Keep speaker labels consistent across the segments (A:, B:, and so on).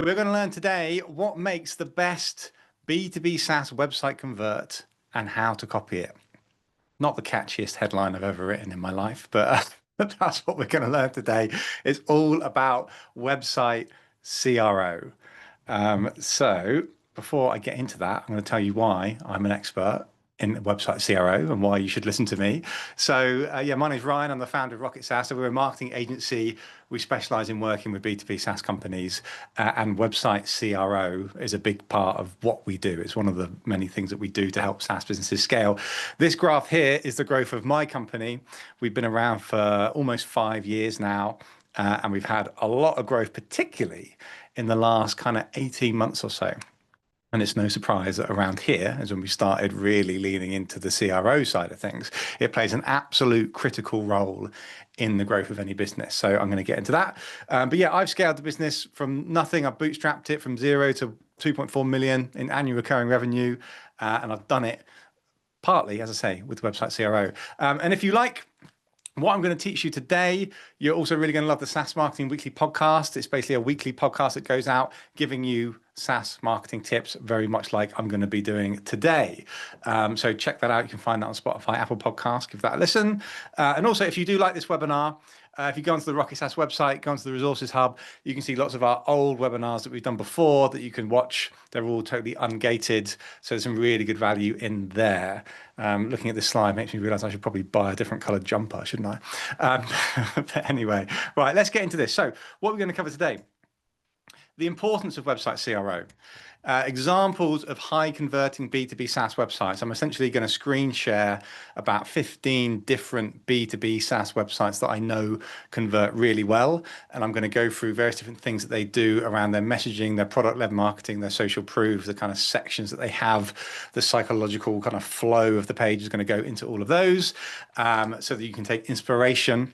A: We're going to learn today what makes the best B2B SaaS website convert and how to copy it. Not the catchiest headline I've ever written in my life, but that's what we're going to learn today. It's all about website CRO. So before I get into that, I'm going to tell you why I'm an expert in website CRO and why you should listen to me. So yeah, my name is Ryan. I'm the founder of Rocket SaaS. So we're a marketing agency. We specialize in working with B2B SaaS companies, and website CRO is a big part of what we do. It's one of the many things that we do to help SaaS businesses scale. This graph here is the growth of my company. We've been around for almost 5 years now, and we've had a lot of growth, particularly in the last kind of 18 months or so. And it's no surprise that around here is when we started really leaning into the CRO side of things. It plays an absolute critical role in the growth of any business. So I'm going to get into that. But yeah, I've scaled the business from nothing. I've bootstrapped it from 0 to 2.4 million in annual recurring revenue. And I've done it partly, as I say, with website CRO. And if you like what I'm going to teach you today, you're also really going to love the SaaS Marketing Weekly podcast. It's basically a weekly podcast that goes out giving you SaaS marketing tips, very much like I'm going to be doing today. So check that out. You can find that on Spotify, Apple Podcasts. Give that a listen. And also, if you do like this webinar, if you go onto the Rocket SaaS website, go onto the resources hub, you can see lots of our old webinars that we've done before that you can watch. They're all totally ungated. So there's some really good value in there. Looking at this slide makes me realize I should probably buy a different colored jumper, shouldn't I? But anyway, right, let's get into this. So what we're going to cover today: the importance of website CRO, examples of high converting B2B SaaS websites. I'm essentially going to screen share about 15 different B2B SaaS websites that I know convert really well. And I'm going to go through various different things that they do around their messaging, their product-led marketing, their social proof, the kind of sections that they have, the psychological kind of flow of the page is going to go into all of those, so that you can take inspiration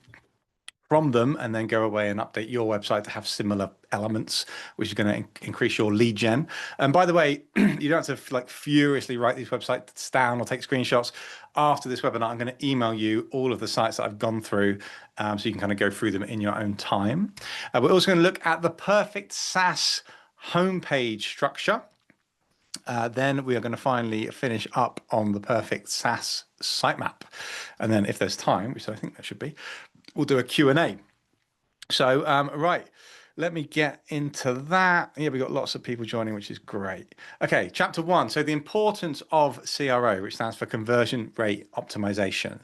A: from them and then go away and update your website to have similar elements, which is going to increase your lead gen. And by the way, you don't have to like furiously write these websites down or take screenshots. After this webinar, I'm going to email you all of the sites that I've gone through, so you can kind of go through them in your own time. We're also going to look at the perfect SaaS homepage structure. Then we are going to finally finish up on the perfect SaaS sitemap. And then if there's time, which I think there should be, we'll do a Q&A. So, right, let me get into that. Yeah, we've got lots of people joining, which is great. Okay, chapter 1. So the importance of CRO, which stands for conversion rate optimization.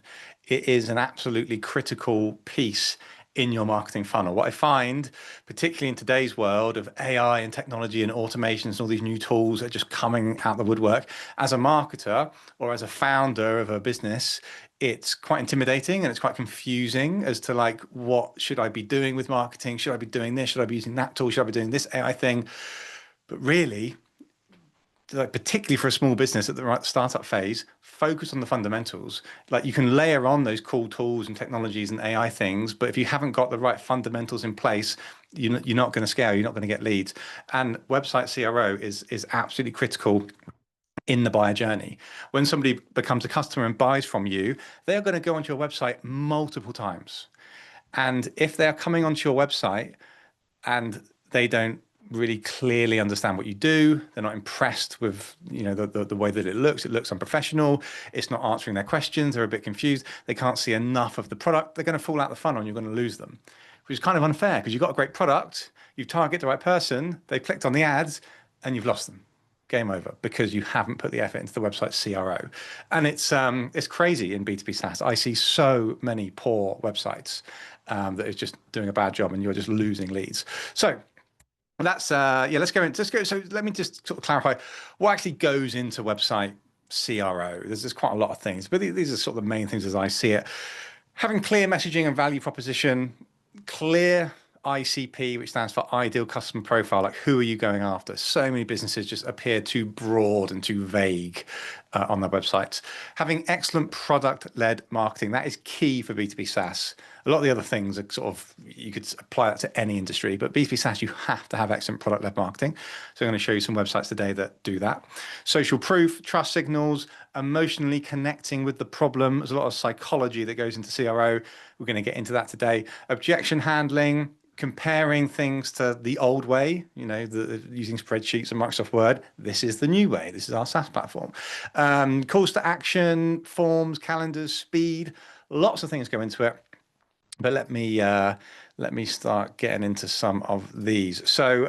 A: It is an absolutely critical piece in your marketing funnel. What I find, particularly in today's world of AI and technology and automations and all these new tools that are just coming out the woodwork, as a marketer or as a founder of a business, it's quite intimidating and it's quite confusing as to like, what should I be doing with marketing? Should I be doing this? Should I be using that tool? Should I be doing this AI thing? But really, like particularly for a small business at the right startup phase, focus on the fundamentals. Like you can layer on those cool tools and technologies and AI things, but if you haven't got the right fundamentals in place, you're not going to scale, you're not going to get leads. And website CRO is absolutely critical in the buyer journey. When somebody becomes a customer and buys from you, they are going to go onto your website multiple times. And if they're coming onto your website and they don't really clearly understand what you do, they're not impressed with the way that it looks unprofessional, it's not answering their questions, they're a bit confused, they can't see enough of the product, they're going to fall out the funnel and you're going to lose them, which is kind of unfair because you've got a great product, you've targeted the right person, they've clicked on the ads and you've lost them. Game over because you haven't put the effort into the website CRO. And it's crazy in B2B SaaS. I see so many poor websites that is just doing a bad job and you're just losing leads. So that's let's go. So let me just sort of clarify what actually goes into website CRO. There's quite a lot of things, but these are sort of the main things as I see it. Having clear messaging and value proposition, clear ICP, which stands for ideal customer profile. Like, who are you going after? So many businesses just appear too broad and too vague. on their websites. Having excellent product-led marketing, that is key for B2B SaaS. A lot of the other things are sort of, you could apply that to any industry, but B2B SaaS, you have to have excellent product-led marketing. So I'm going to show you some websites today that do that. Social proof, trust signals, emotionally connecting with the problem. There's a lot of psychology that goes into CRO. We're going to get into that today. Objection handling, comparing things to the old way, using spreadsheets and Microsoft Word. This is the new way. This is our SaaS platform. Calls to action, forms, calendars, speed, lots of things go into it. But let me start getting into some of these. So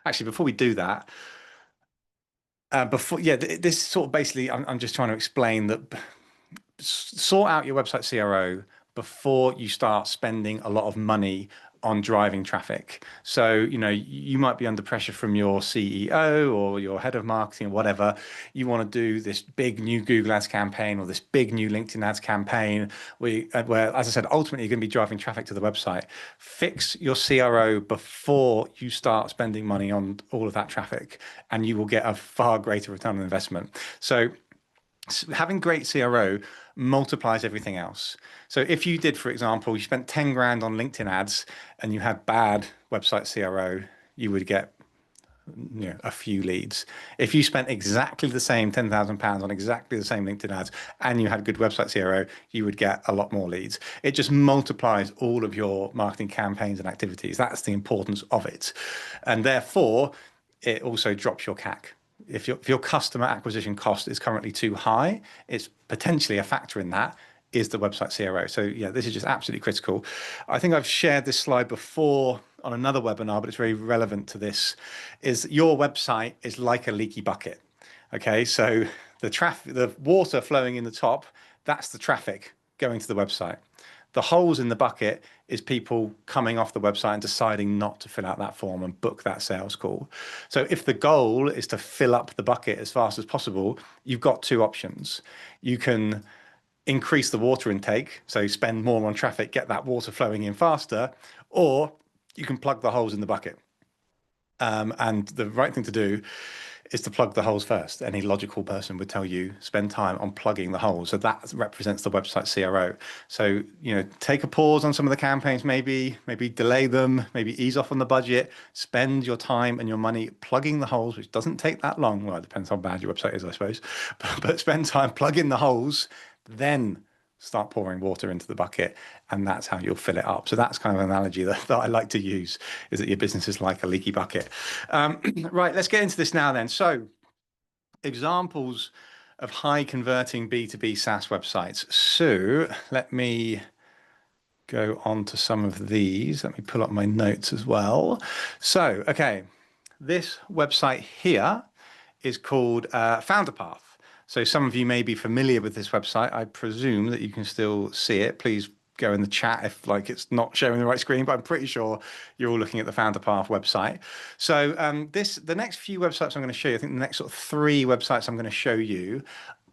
A: actually, before we do that, this sort of basically, I'm just trying to explain that sort out your website CRO before you start spending a lot of money on driving traffic. So, you might be under pressure from your CEO or your head of marketing or whatever. You want to do this big new Google Ads campaign or this big new LinkedIn Ads campaign where, as I said, ultimately you're going to be driving traffic to the website. Fix your CRO before you start spending money on all of that traffic, and you will get a far greater return on investment. So having great CRO multiplies everything else. So if you did, for example, you spent 10 grand on LinkedIn ads and you had bad website CRO, you would get a few leads. If you spent exactly the same £10,000 on exactly the same LinkedIn ads and you had good website CRO, you would get a lot more leads. It just multiplies all of your marketing campaigns and activities. That's the importance of it. And therefore, it also drops your CAC. If your customer acquisition cost is currently too high, it's potentially a factor in that is the website CRO. So yeah, this is just absolutely critical. I think I've shared this slide before on another webinar, but it's very relevant to this, is your website is like a leaky bucket. Okay, so the water flowing in the top, that's the traffic going to the website. The holes in the bucket is people coming off the website and deciding not to fill out that form and book that sales call. So if the goal is to fill up the bucket as fast as possible, you've got two options. You can increase the water intake, so spend more on traffic, get that water flowing in faster, or you can plug the holes in the bucket. And the right thing to do is to plug the holes first. Any logical person would tell you spend time on plugging the holes. So that represents the website CRO. So, take a pause on some of the campaigns, maybe delay them, maybe ease off on the budget, spend your time and your money plugging the holes, which doesn't take that long. Well, it depends how bad your website is, I suppose, but spend time plugging the holes, then start pouring water into the bucket, and that's how you'll fill it up. So that's kind of an analogy that I like to use, is that your business is like a leaky bucket. Right, let's get into this now then. So examples of high converting B2B SaaS websites. So let me go on to some of these. Let me pull up my notes as well. So, okay, this website here is called FounderPath. So some of you may be familiar with this website. I presume that you can still see it. Please go in the chat if it's not showing the right screen, but I'm pretty sure you're all looking at the FounderPath website. So the next few websites I'm going to show you, I think the next sort of 3 websites I'm going to show you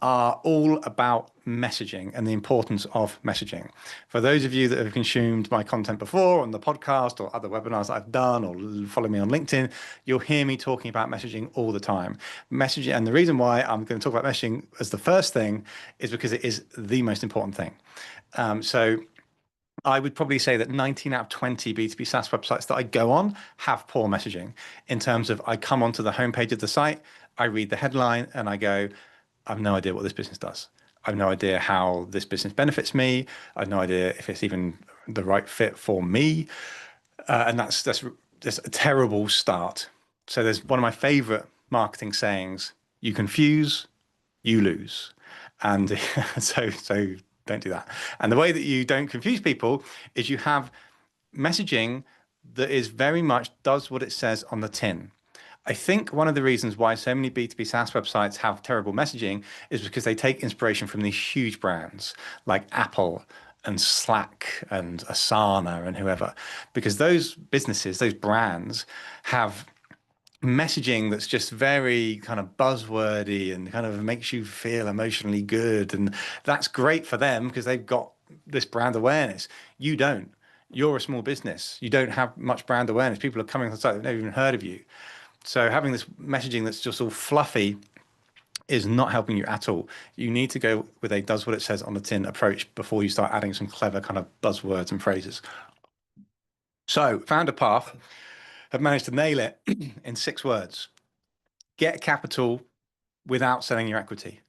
A: are all about messaging and the importance of messaging. For those of you that have consumed my content before on the podcast or other webinars that I've done, or follow me on LinkedIn, you'll hear me talking about messaging all the time. Messaging, and the reason why I'm going to talk about messaging as the first thing is because it is the most important thing. So I would probably say that 19 out of 20 B2B SaaS websites that I go on have poor messaging, in terms of I come onto the homepage of the site, I read the headline and I go, I have no idea what this business does. I have no idea how this business benefits me. I have no idea if it's even the right fit for me. And that's a terrible start. So there's one of my favorite marketing sayings: you confuse, you lose. And so don't do that. And the way that you don't confuse people is you have messaging that is very much does what it says on the tin. I think one of the reasons why so many B2B SaaS websites have terrible messaging is because they take inspiration from these huge brands like Apple and Slack and Asana and whoever, because those businesses, those brands, have messaging that's just very kind of buzzwordy and kind of makes you feel emotionally good. And that's great for them because they've got this brand awareness. You don't. You're a small business. You don't have much brand awareness. People are coming to the site, they've never even heard of you. So having this messaging that's just all fluffy is not helping you at all. You need to go with a does what it says on the tin approach before you start adding some clever kind of buzzwords and phrases. So FounderPath have managed to nail it in 6 words. Get capital without selling your equity.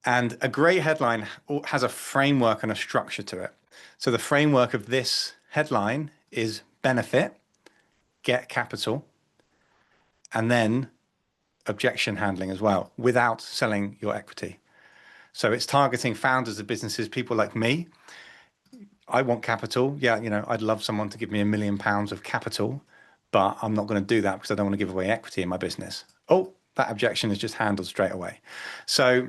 A: And a great headline has a framework and a structure to it. So the framework of this headline is benefit, get capital, and then objection handling as well, without selling your equity. So it's targeting founders of businesses, people like me. I want capital. Yeah, I'd love someone to give me £1 million of capital, but I'm not going to do that because I don't want to give away equity in my business. Oh, that objection is just handled straight away. So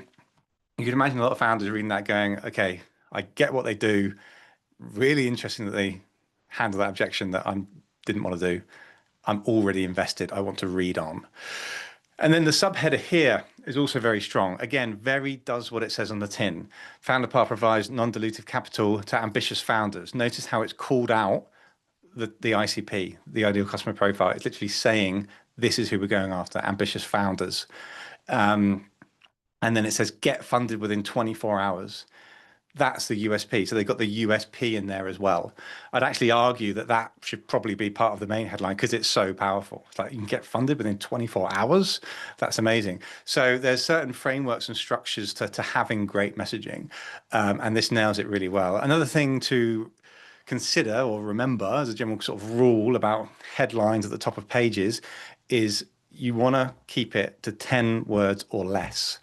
A: you can imagine a lot of founders reading that going, okay, I get what they do. Really interesting that they handle that objection that I didn't want to do. I'm already invested. I want to read on. And then the subheader here is also very strong. Again, very does what it says on the tin. FounderPath provides non-dilutive capital to ambitious founders. Notice how it's called out the ICP, the ideal customer profile. It's literally saying this is who we're going after, ambitious founders. And then it says get funded within 24 hours. That's the USP. So they've got the USP in there as well. I'd actually argue that that should probably be part of the main headline because it's so powerful. It's like you can get funded within 24 hours. That's amazing. So there's certain frameworks and structures to having great messaging. And this nails it really well. Another thing to consider or remember as a general sort of rule about headlines at the top of pages is you want to keep it to 10 words or less.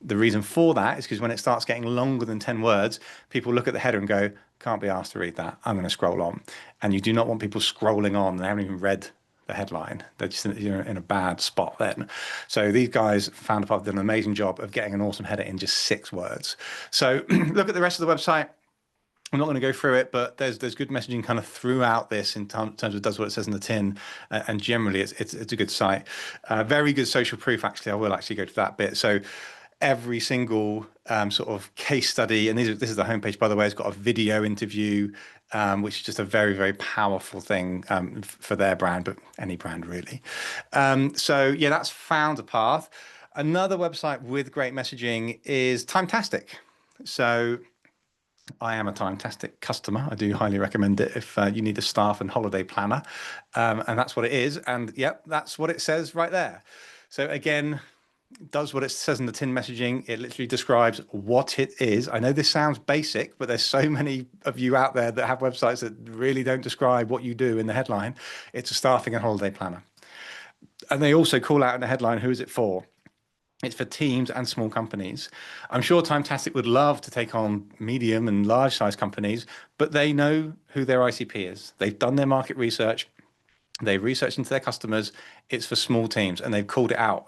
A: The reason for that is because when it starts getting longer than 10 words, people look at the header and go, can't be asked to read that. I'm going to scroll on. And you do not want people scrolling on. They haven't even read the headline. They're just in a bad spot then. So these guys, FounderPath, did an amazing job of getting an awesome header in just 6 words. So look at the rest of the website. I'm not going to go through it, but there's good messaging kind of throughout this in terms of does what it says in the tin, and generally it's a good site. Very good social proof, actually. I will actually go to that bit. So every single sort of case study, and this is the homepage, by the way, it's got a video interview, which is just a very, very powerful thing for their brand, but any brand really. So yeah, that's FounderPath. Another website with great messaging is Timetastic. So I am a Timetastic customer. I do highly recommend it if you need a staff and holiday planner. And that's what it is. And yep, that's what it says right there. So again, does what it says in the tin messaging. It literally describes what it is. I know this sounds basic, but there's so many of you out there that have websites that really don't describe what you do in the headline. It's a staffing and holiday planner. And they also call out in the headline, who is it for? It's for teams and small companies. I'm sure Timetastic would love to take on medium and large size companies, but they know who their ICP is. They've done their market research. They've researched into their customers. It's for small teams, and they've called it out.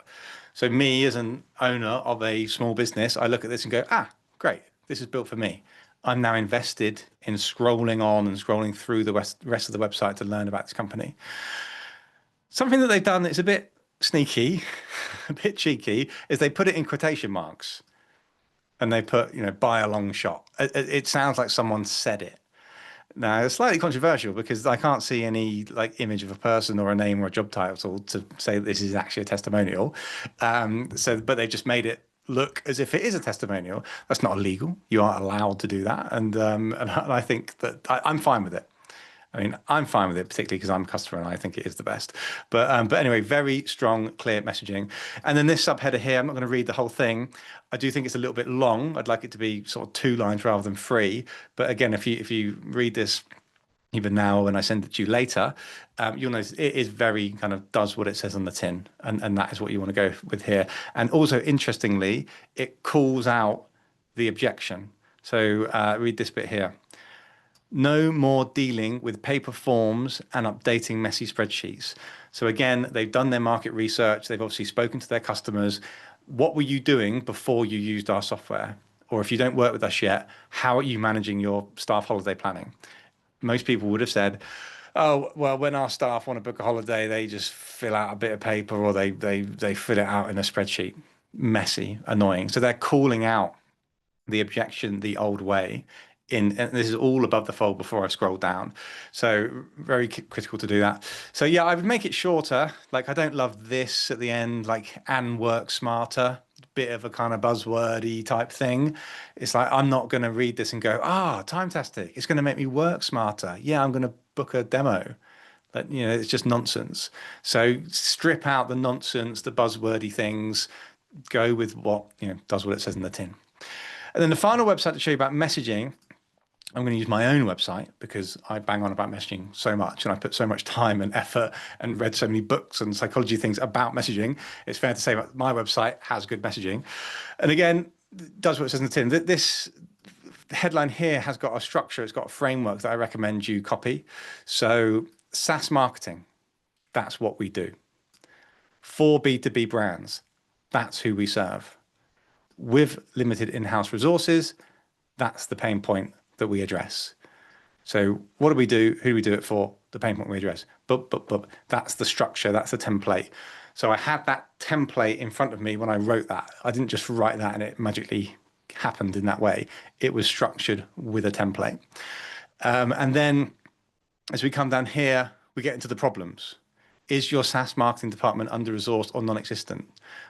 A: So me as an owner of a small business, I look at this and go, great, this is built for me. I'm now invested in scrolling on and scrolling through the rest of the website to learn about this company. Something that they've done that's a bit sneaky, a bit cheeky, is they put it in quotation marks. And they put, by a long shot. It sounds like someone said it. Now, it's slightly controversial because I can't see any image of a person or a name or a job title to say that this is actually a testimonial. But they just made it look as if it is a testimonial. That's not illegal. You aren't allowed to do that. And I think that I'm fine with it. I mean, I'm fine with it, particularly because I'm a customer and I think it is the best. But anyway, very strong, clear messaging. And then this subheader here, I'm not going to read the whole thing. I do think it's a little bit long. I'd like it to be sort of 2 lines rather than 3. But again, if you read this even now when I send it to you later, you'll notice it is very kind of does what it says on the tin. And that is what you want to go with here. And also, interestingly, it calls out the objection. So read this bit here. No more dealing with paper forms and updating messy spreadsheets. So again, they've done their market research. They've obviously spoken to their customers. What were you doing before you used our software? Or if you don't work with us yet, how are you managing your staff holiday planning? Most people would have said, oh, well, when our staff want to book a holiday, they just fill out a bit of paper or they fill it out in a spreadsheet. Messy, annoying. So they're calling out the objection the old way. And this is all above the fold before I scroll down. So very critical to do that. So yeah, I would make it shorter. I don't love this at the end, and work smarter. bit of a kind of buzzwordy type thing. It's like, I'm not going to read this and go, Timetastic, it's going to make me work smarter. Yeah, I'm going to book a demo. But, it's just nonsense. So strip out the nonsense, the buzzwordy things, go with what, does what it says in the tin. And then the final website to show you about messaging, I'm going to use my own website because I bang on about messaging so much and I put so much time and effort and read so many books and psychology things about messaging. It's fair to say that my website has good messaging. And again, does what it says in the tin. This headline here has got a structure. It's got a framework that I recommend you copy. So SaaS marketing, that's what we do. For B2B brands, that's who we serve. With limited in-house resources, that's the pain point that we address. So what do we do? Who do we do it for? The pain point we address. But that's the structure. That's the template. So I had that template in front of me when I wrote that. I didn't just write that and it magically happened in that way. It was structured with a template. And then as we come down here, we get into the problems. Is your SaaS marketing department under-resourced or non-existent?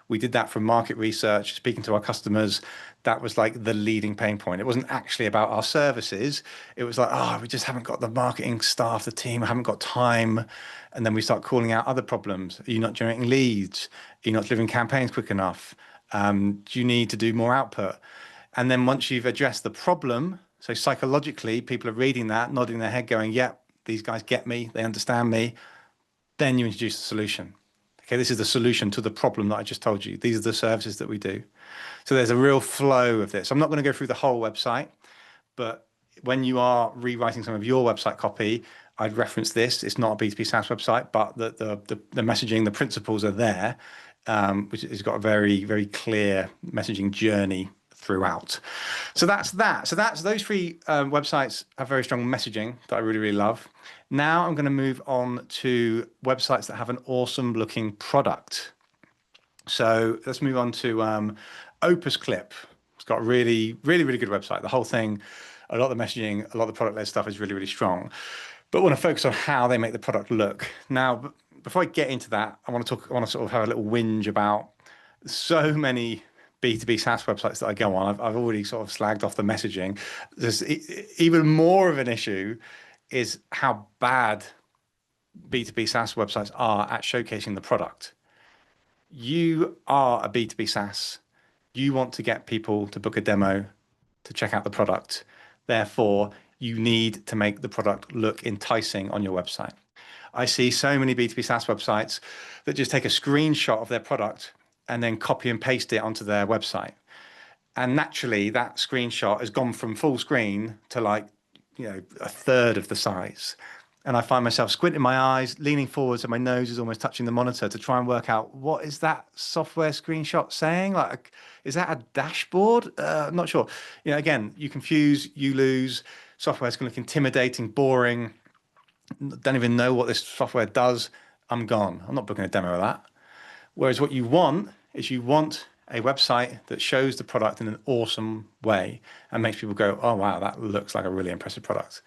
A: We did that from market research, speaking to our customers. That was like the leading pain point. It wasn't actually about our services. It was like, we just haven't got the marketing staff, the team, I haven't got time. And then we start calling out other problems. Are you not generating leads? Are you not delivering campaigns quick enough? Do you need to do more output? And then once you've addressed the problem, so psychologically, people are reading that, nodding their head, going, yep, these guys get me, they understand me. Then you introduce the solution. Okay, this is the solution to the problem that I just told you. These are the services that we do. So there's a real flow of this. I'm not going to go through the whole website, but when you are rewriting some of your website copy, I'd reference this. It's not a B2B SaaS website, but the messaging, the principles are there, which has got a very, very clear messaging journey throughout. So that's that. So those three websites have very strong messaging that I really, really love. Now I'm going to move on to websites that have an awesome looking product. So let's move on to Opus Clip. It's got a really, really, really good website. The whole thing, a lot of the messaging, a lot of the product-led stuff is really, really strong. But I want to focus on how they make the product look. Now, before I get into that, I want to sort of have a little whinge about so many B2B SaaS websites that I go on. I've already sort of slagged off the messaging. There's even more of an issue is how bad B2B SaaS websites are at showcasing the product. You are a B2B SaaS. You want to get people to book a demo to check out the product. Therefore, you need to make the product look enticing on your website. I see so many B2B SaaS websites that just take a screenshot of their product and then copy and paste it onto their website. And naturally, that screenshot has gone from full screen to like, a third of the size. And I find myself squinting my eyes, leaning forward so my nose is almost touching the monitor to try and work out what is that software screenshot saying? Like, is that a dashboard? I'm not sure. Again, you confuse, you lose. Software's going to look intimidating, boring. Don't even know what this software does. I'm gone. I'm not booking a demo of that. Whereas what you want is a website that shows the product in an awesome way and makes people go, oh, wow, that looks like a really impressive product.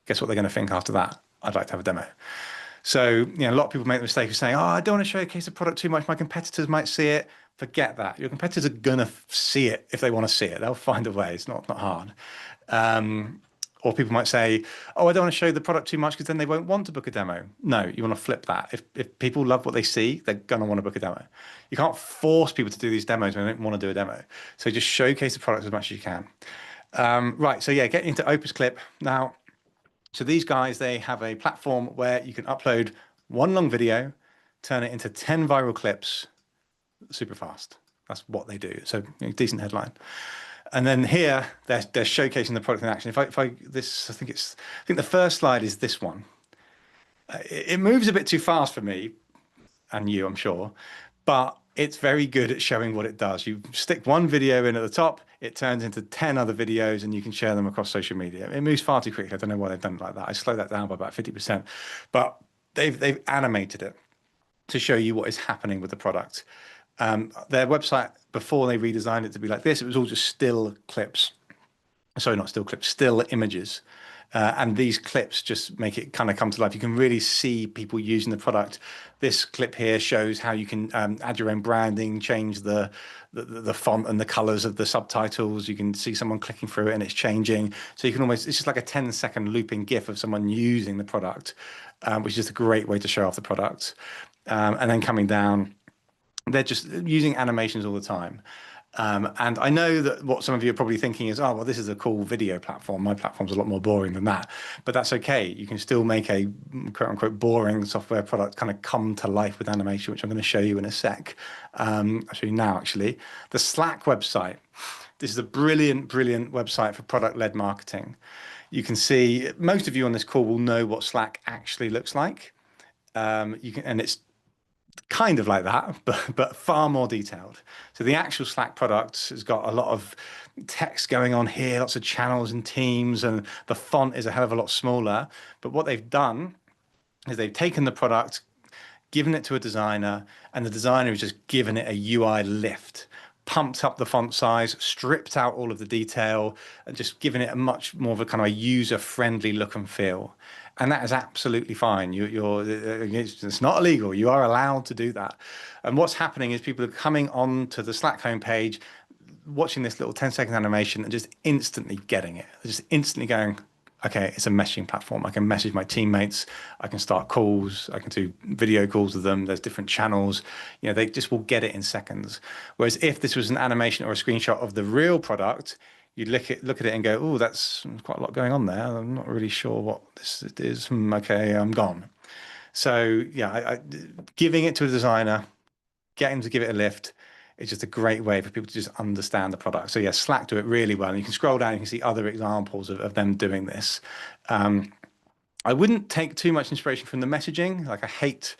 A: Guess what they're going to think after that? I'd like to have a demo. So, a lot of people make the mistake of saying, I don't want to showcase the product too much. My competitors might see it. Forget that. Your competitors are going to see it if they want to see it. They'll find a way. It's not hard. Or people might say, I don't want to show the product too much because then they won't want to book a demo. No, you want to flip that. If people love what they see, they're going to want to book a demo. You can't force people to do these demos when they don't want to do a demo. So just showcase the product as much as you can. Right, so getting into Opus Clip. Now, so these guys, they have a platform where you can upload one long video, turn it into 10 viral clips super fast. That's what they do. So decent headline. And then here they're showcasing the product in action. I think the first slide is this one. It moves a bit too fast for me and you, I'm sure, but it's very good at showing what it does. You stick one video in at the top, it turns into 10 other videos and you can share them across social media. It moves far too quickly. I don't know why they've done it like that. I slowed that down by about 50%, but they've animated it to show you what is happening with the product. Their website, before they redesigned it to be like this, it was all just still clips. Sorry, not still clips, still images. And these clips just make it kind of come to life. You can really see people using the product. This clip here shows how you can add your own branding, change the font and the colors of the subtitles. You can see someone clicking through it and it's changing. So you can almost, it's just like a 10-second looping GIF of someone using the product, which is just a great way to show off the product. And then coming down, they're just using animations all the time. And I know that what some of you are probably thinking is, oh, well, this is a cool video platform. My platform's a lot more boring than that. But that's okay. You can still make a quote unquote boring software product kind of come to life with animation, which I'm going to show you in a sec. I'll show you now, actually. The Slack website. This is a brilliant, brilliant website for product-led marketing. You can see most of you on this call will know what Slack actually looks like. And it's kind of like that, but far more detailed. So the actual Slack product has got a lot of text going on here, lots of channels and teams, and the font is a hell of a lot smaller. But what they've done is they've taken the product, given it to a designer, and the designer has just given it a UI lift, pumped up the font size, stripped out all of the detail, and just given it a much more of a kind of a user-friendly look and feel. And that is absolutely fine. It's not illegal. You are allowed to do that. And what's happening is people are coming on to the Slack homepage, watching this little 10-second animation and just instantly getting it. They're just instantly going, okay, it's a messaging platform. I can message my teammates. I can start calls. I can do video calls with them. There's different channels. You know, they just will get it in seconds. Whereas if this was an animation or a screenshot of the real product, you'd look at it and go, oh, that's quite a lot going on there. I'm not really sure what this is. Okay, I'm gone. So yeah, giving it to a designer, getting to give it a lift, is just a great way for people to just understand the product. So yeah, Slack do it really well. And you can scroll down, you can see other examples of them doing this. I wouldn't take too much inspiration from the messaging. Like I hate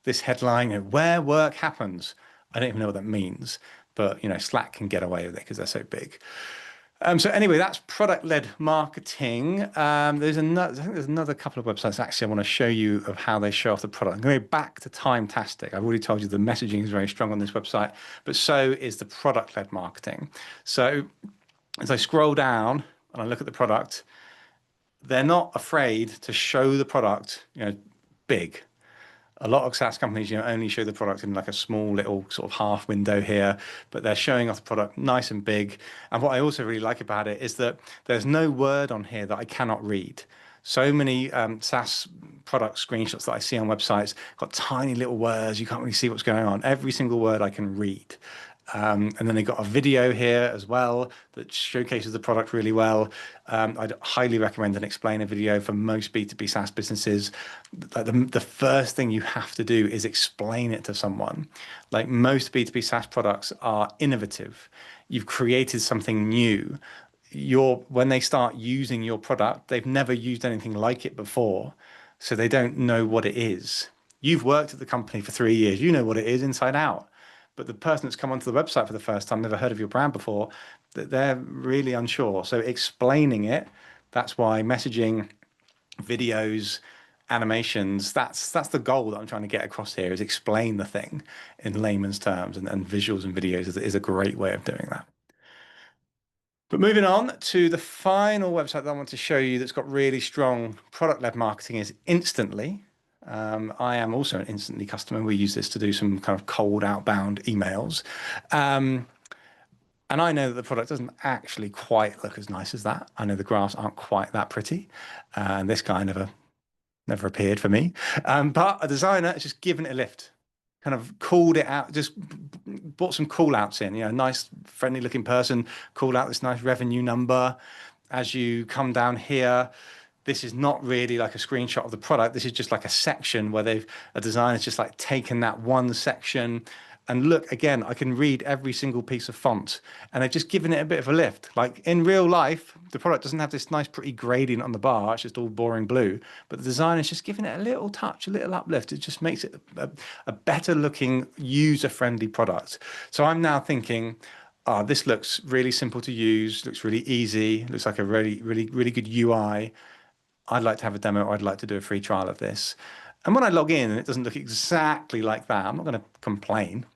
A: this headline, where work happens. I don't even know what that means, but you know, Slack can get away with it because they're so big. So anyway, that's product-led marketing. I think there's another couple of websites actually I want to show you of how they show off the product. I'm going to go back to Timetastic. I've already told you the messaging is very strong on this website, but so is the product-led marketing. So as I scroll down and I look at the product, they're not afraid to show the product, you know, big. A lot of SaaS companies, you know, only show the product in like a small little sort of half window here, but they're showing off the product nice and big. And what I also really like about it is that there's no word on here that I cannot read. So many SaaS product screenshots that I see on websites got tiny little words. You can't really see what's going on. Every single word I can read. And then they've got a video here as well that showcases the product really well. I'd highly recommend an explainer video for most B2B SaaS businesses. The first thing you have to do is explain it to someone. Like most B2B SaaS products are innovative. You've created something new. When they start using your product, they've never used anything like it before, so they don't know what it is. You've worked at the company for 3 years. You know what it is inside out. But the person that's come onto the website for the first time, never heard of your brand before, they're really unsure. So explaining it, that's why messaging, videos, animations, that's the goal that I'm trying to get across here, is explain the thing in layman's terms, and visuals and videos is a great way of doing that. But moving on to the final website that I want to show you that's got really strong product-led marketing is Instantly. I am also an Instantly customer. We use this to do some kind of cold outbound emails. And I know that the product doesn't actually quite look as nice as that. I know the graphs aren't quite that pretty. And this guy never appeared for me. But a designer has just given it a lift, kind of called it out, just brought some call outs in, you know, nice, friendly looking person, called out this nice revenue number. As you come down here, this is not really like a screenshot of the product. This is just like a section where a designer's just like taken that one section. And look, again, I can read every single piece of font, and they've just given it a bit of a lift. Like in real life, the product doesn't have this nice, pretty gradient on the bar. It's just all boring blue, but the designer's just giving it a little touch, a little uplift. It just makes it a better looking, user-friendly product. So I'm now thinking, oh, this looks really simple to use, looks really easy, looks like a really, really, really good UI. I'd like to have a demo, or I'd like to do a free trial of this. And when I log in and it doesn't look exactly like that, I'm not going to complain.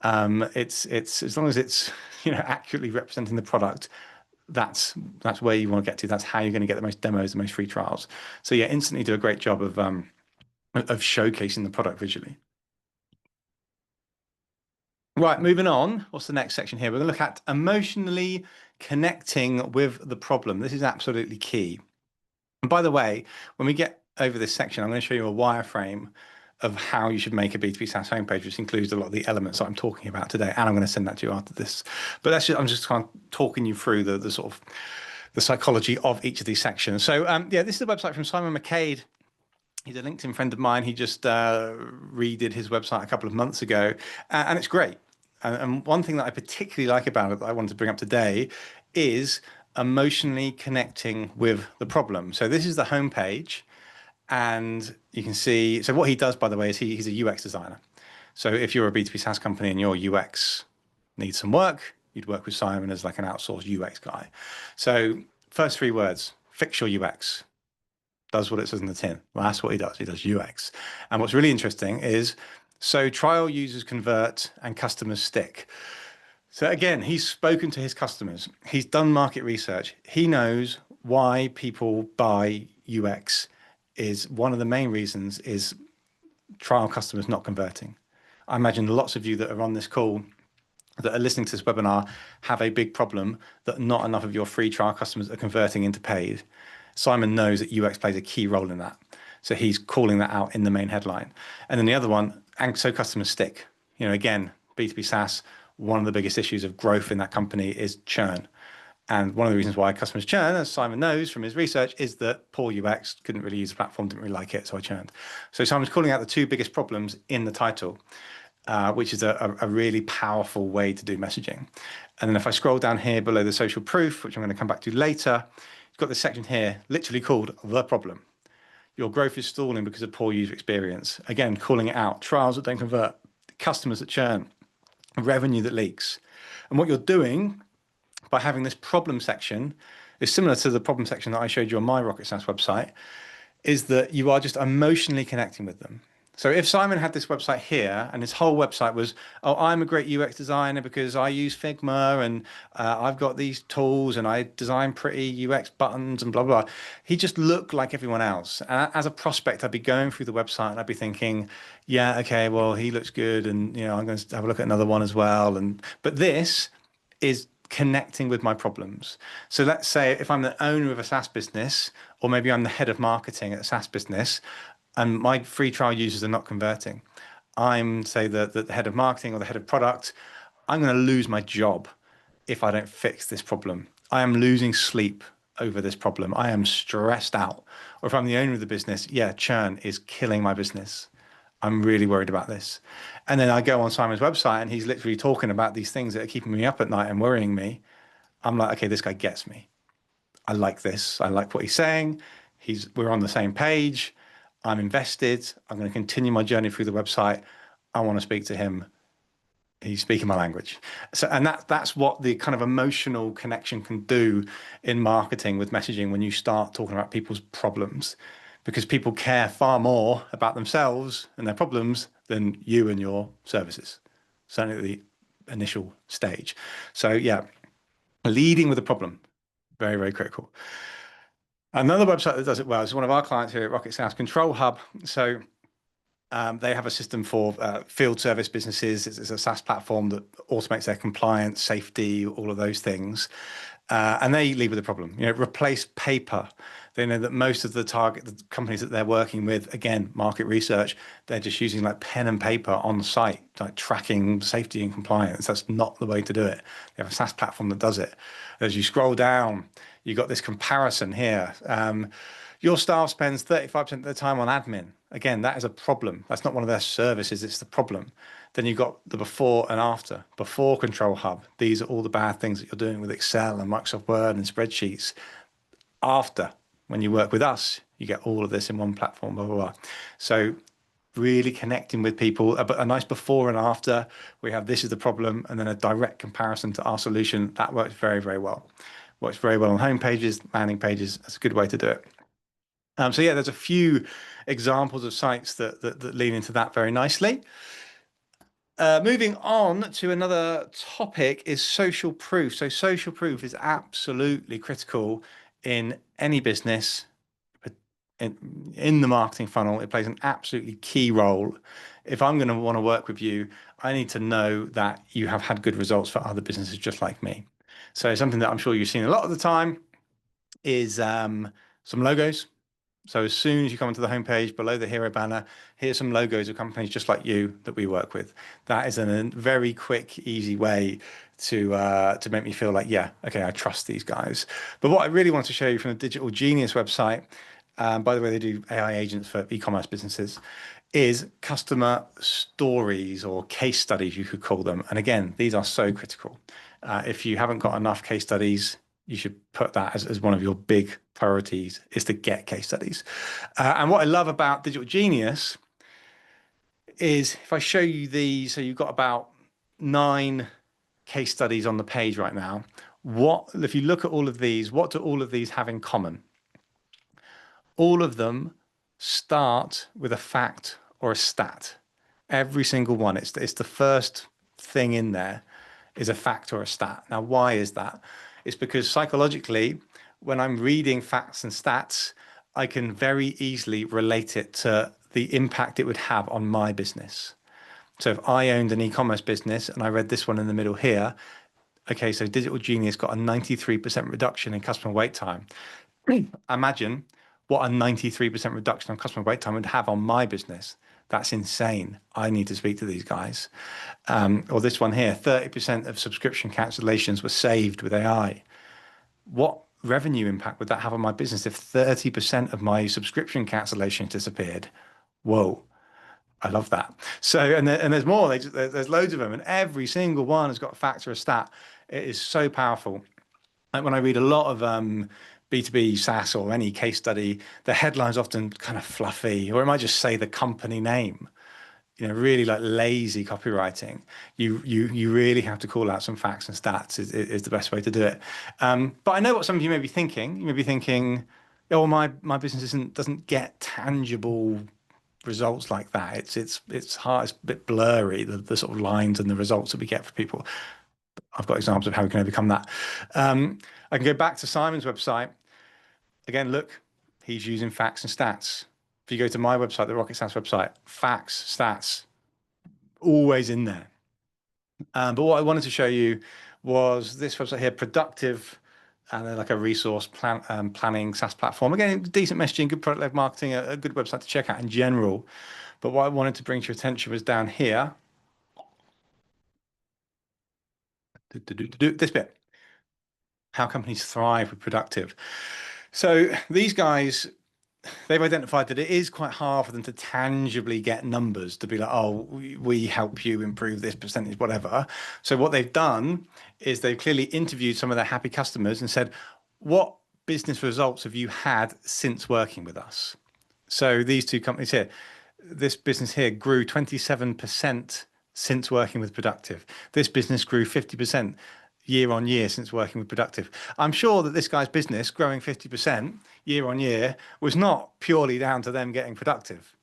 A: It's as long as it's, you know, accurately representing the product, that's where you want to get to. That's how you're going to get the most demos, the most free trials. So yeah, instantly do a great job of showcasing the product visually. Right, moving on. What's the next section here? We're going to look at emotionally connecting with the problem. This is absolutely key. And by the way, when we get over this section, I'm going to show you a wireframe of how you should make a B2B SaaS homepage, which includes a lot of the elements that I'm talking about today. And I'm going to send that to you after this. But I'm just kind of talking you through the sort of the psychology of each of these sections. So yeah, this is a website from Simon McCabe. He's a LinkedIn friend of mine. He just redid his website a couple of months ago, and it's great. And one thing that I particularly like about it that I wanted to bring up today is emotionally connecting with the problem. So this is the homepage, and you can see, so what he does, by the way, is he's a UX designer. So if you're a B2B SaaS company and your UX needs some work, you'd work with Simon as like an outsourced UX guy. So first 3 words, fix your UX. Does what it says in the tin. Well, that's what he does. He does UX. And what's really interesting is, so trial users convert and customers stick. So again, he's spoken to his customers. He's done market research. He knows why people buy UX. Is one of the main reasons is trial customers not converting. I imagine lots of you that are on this call that are listening to this webinar have a big problem that not enough of your free trial customers are converting into paid. Simon knows that UX plays a key role in that. So he's calling that out in the main headline. And then the other one, and so customers stick. You know, again, B2B SaaS, one of the biggest issues of growth in that company is churn. And one of the reasons why customers churn, as Simon knows from his research, is that poor UX, couldn't really use the platform, didn't really like it, so I churned. So Simon's calling out the 2 biggest problems in the title, which is a really powerful way to do messaging. And then if I scroll down here below the social proof, which I'm going to come back to later, you've got this section here, literally called The Problem. Your growth is stalling because of poor user experience. Again, calling it out, trials that don't convert, customers that churn, revenue that leaks. And what you're doing by having this problem section is similar to the problem section that I showed you on my Rocket SaaS website, is that you are just emotionally connecting with them. So if Simon had this website here and his whole website was, oh, I'm a great UX designer because I use Figma and I've got these tools and I design pretty UX buttons and blah, blah. He just looked like everyone else. And as a prospect, I'd be going through the website and I'd be thinking, yeah, okay, well, he looks good. And, you know, I'm going to have a look at another one as well. But this is connecting with my problems. So let's say if I'm the owner of a SaaS business, or maybe I'm the head of marketing at a SaaS business, and my free trial users are not converting. I'm, say, the head of marketing or the head of product. I'm going to lose my job if I don't fix this problem. I am losing sleep over this problem. I am stressed out. Or if I'm the owner of the business, yeah, churn is killing my business. I'm really worried about this. And then I go on Simon's website and he's literally talking about these things that are keeping me up at night and worrying me. I'm like, okay, this guy gets me. I like this. I like what he's saying. We're on the same page. I'm invested. I'm going to continue my journey through the website. I want to speak to him. He's speaking my language. So, and that's what the kind of emotional connection can do in marketing with messaging when you start talking about people's problems, because people care far more about themselves and their problems than you and your services, certainly at the initial stage. So yeah, leading with a problem, very, very critical. Another website that does it well is one of our clients here at Rocket SaaS, Control Hub. So they have a system for field service businesses. It's a SaaS platform that automates their compliance, safety, all of those things. And they lead with a problem. You know, replace paper. They know that most of the companies that they're working with, again, market research, they're just using like pen and paper on site, like tracking safety and compliance. That's not the way to do it. They have a SaaS platform that does it. As you scroll down, you've got this comparison here. Your staff spends 35% of their time on admin. Again, that is a problem. That's not one of their services, it's the problem. Then you've got the before and after. Before Control Hub, these are all the bad things that you're doing with Excel and Microsoft Word and spreadsheets. After, when you work with us, you get all of this in one platform, blah, blah, blah. So really connecting with people, a nice before and after. We have this is the problem, and then a direct comparison to our solution. That works very, very well. Works very well on home pages, landing pages. That's a good way to do it. So yeah, there's a few examples of sites that lean into that very nicely. Moving on to another topic is social proof. So social proof is absolutely critical in any business. In the marketing funnel, it plays an absolutely key role. If I'm going to want to work with you, I need to know that you have had good results for other businesses just like me. So something that I'm sure you've seen a lot of the time is some logos. So as soon as you come onto the homepage below the hero banner, here's some logos of companies just like you that we work with. That is a very quick, easy way to make me feel like, yeah, okay, I trust these guys. But what I really want to show you from the Digital Genius website, by the way, they do AI agents for e-commerce businesses, is customer stories or case studies, you could call them. And again, these are so critical. If you haven't got enough case studies, you should put that as one of your big priorities, is to get case studies. And what I love about Digital Genius is if I show you these, so you've got about 9 case studies on the page right now. If you look at all of these, what do all of these have in common? All of them start with a fact or a stat. Every single one. It's the first thing in there is a fact or a stat. Now, why is that? It's because psychologically, when I'm reading facts and stats, I can very easily relate it to the impact it would have on my business. So if I owned an e-commerce business and I read this one in the middle here, okay, so Digital Genius got a 93% reduction in customer wait time. Imagine what a 93% reduction on customer wait time would have on my business. That's insane. I need to speak to these guys. Or this one here, 30% of subscription cancellations were saved with AI. What revenue impact would that have on my business if 30% of my subscription cancellations disappeared? Whoa. I love that. So, and there's more. There's loads of them, and every single one has got a fact or a stat. It is so powerful. Like when I read a lot of B2B SaaS or any case study, the headline's often kind of fluffy, or it might just say the company name. Really like lazy copywriting. You really have to call out some facts and stats is the best way to do it. But I know what some of you may be thinking. You may be thinking, oh, my business doesn't get tangible results like that. It's hard, it's a bit blurry, the sort of lines and the results that we get for people. I've got examples of how we can overcome that. I can go back to Simon's website. Again, look, he's using facts and stats. If you go to my website, the Rocket SaaS website, facts, stats, always in there. But what I wanted to show you was this website here, Productive, and they're like a resource planning SaaS platform. Again, decent messaging, good product-led marketing, a good website to check out in general. But what I wanted to bring to your attention was down here. This bit. How companies thrive with Productive. So these guys, they've identified that it is quite hard for them to tangibly get numbers to be like, oh, we help you improve this percentage, whatever. So what they've done is they've clearly interviewed some of their happy customers and said, what business results have you had since working with us? So these two companies here, this business here grew 27% since working with Productive. This business grew 50% year on year since working with Productive. I'm sure that this guy's business growing 50% year on year was not purely down to them getting Productive.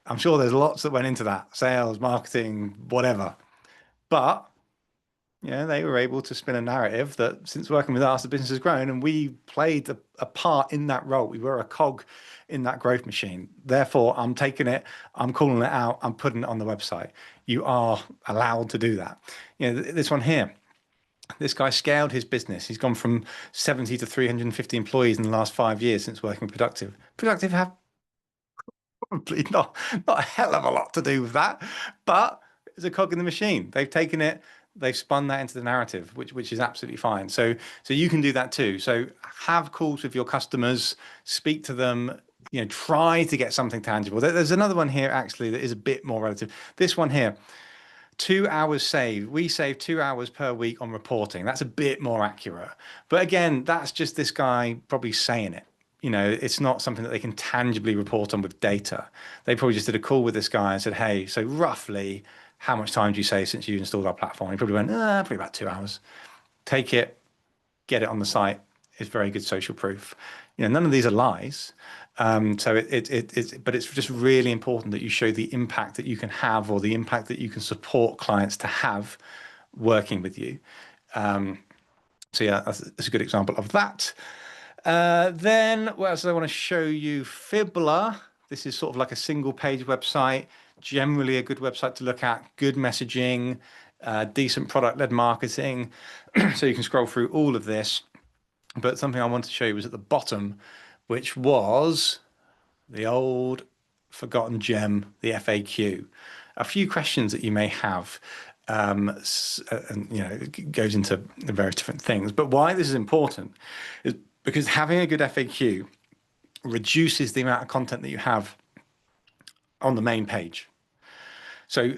A: I'm sure there's lots that went into that, sales, marketing, whatever. But they were able to spin a narrative that since working with us, the business has grown, and we played a part in that role. We were a cog in that growth machine. Therefore, I'm taking it, I'm calling it out, I'm putting it on the website. You are allowed to do that. This one here, this guy scaled his business. He's gone from 70 to 350 employees in the last 5 years since working with Productive. Productive have probably not a hell of a lot to do with that, but it's a cog in the machine. They've taken it, they've spun that into the narrative, which is absolutely fine. So you can do that too. So have calls with your customers, speak to them, try to get something tangible. There's another one here actually that is a bit more relative. This one here, 2 hours saved. We save 2 hours per week on reporting. That's a bit more accurate. But again, that's just this guy probably saying it. It's not something that they can tangibly report on with data. They probably just did a call with this guy and said, hey, so roughly how much time do you save since you installed our platform? He probably went, probably about 2 hours. Take it, get it on the site. It's very good social proof. None of these are lies. But it's just really important that you show the impact that you can have, or the impact that you can support clients to have working with you. So yeah, that's a good example of that. Then what else do I want to show you? Fibbler. This is sort of like a single page website, generally a good website to look at, good messaging, decent product-led marketing. So you can scroll through all of this. But something I wanted to show you was at the bottom, which was the old forgotten gem, the FAQ. A few questions that you may have, and it goes into various different things. But why this is important is because having a good FAQ reduces the amount of content that you have on the main page. So,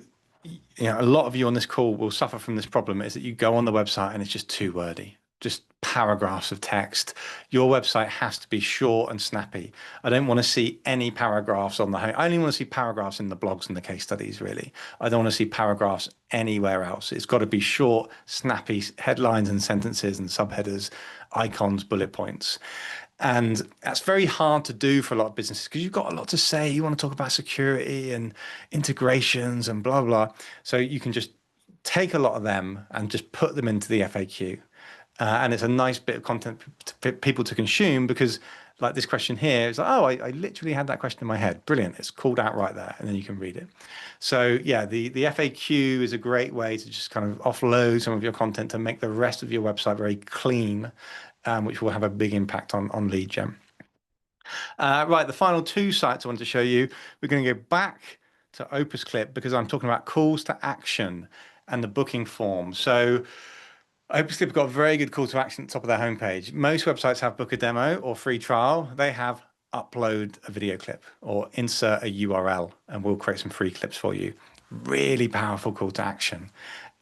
A: a lot of you on this call will suffer from this problem, is that you go on the website and it's just too wordy, just paragraphs of text. Your website has to be short and snappy. I don't want to see any paragraphs on the home. I only want to see paragraphs in the blogs and the case studies, really. I don't want to see paragraphs anywhere else. It's got to be short, snappy headlines and sentences and subheaders, icons, bullet points. And that's very hard to do for a lot of businesses because you've got a lot to say. You want to talk about security and integrations and blah, blah. So you can just take a lot of them and just put them into the FAQ. And it's a nice bit of content for people to consume, because like this question here, it's like, oh, I literally had that question in my head. Brilliant. It's called out right there. And then you can read it. So yeah, the FAQ is a great way to just kind of offload some of your content to make the rest of your website very clean, which will have a big impact on lead gen. Right, the final two sites I want to show you, we're going to go back to Opus Clip because I'm talking about calls to action and the booking form. So Opus Clip have got a very good call to action at the top of their homepage. Most websites have book a demo or free trial. They have upload a video clip or insert a URL, and we'll create some free clips for you. Really powerful call to action.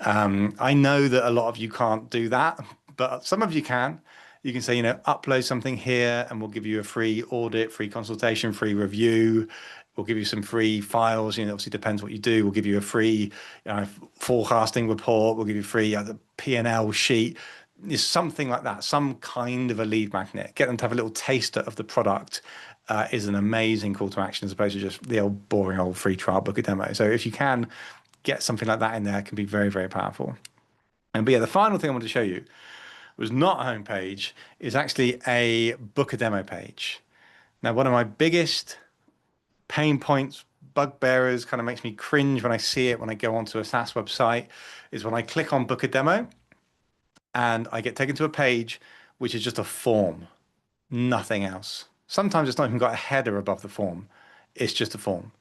A: I know that a lot of you can't do that, but some of you can. You can say, upload something here and we'll give you a free audit, free consultation, free review. We'll give you some free files. Obviously depends what you do. We'll give you a free forecasting report. We'll give you free the P&L sheet. It's something like that, some kind of a lead magnet. Get them to have a little taster of the product is an amazing call to action, as opposed to just the old boring old free trial book a demo. So if you can get something like that in there, it can be very, very powerful. But yeah, the final thing I want to show you was not a homepage, is actually a book a demo page. Now, one of my biggest pain points, bugbearers, kind of makes me cringe when I see it when I go onto a SaaS website, is when I click on book a demo and I get taken to a page which is just a form, nothing else. Sometimes it's not even got a header above the form. It's just a form.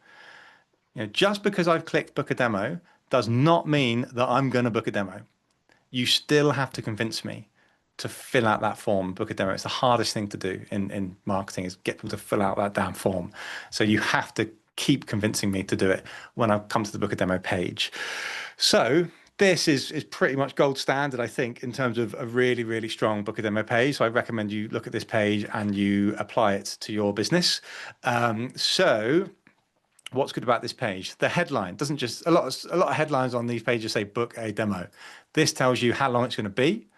A: Just because I've clicked book a demo does not mean that I'm going to book a demo. You still have to convince me to fill out that form, book a demo. It's the hardest thing to do in marketing, is get people to fill out that damn form. So you have to keep convincing me to do it when I come to the book a demo page. So this is pretty much gold standard, I think, in terms of a really, really strong book a demo page. So I recommend you look at this page and you apply it to your business. So what's good about this page? The headline doesn't just, a lot of headlines on these pages say book a demo. This tells you how long it's going to be.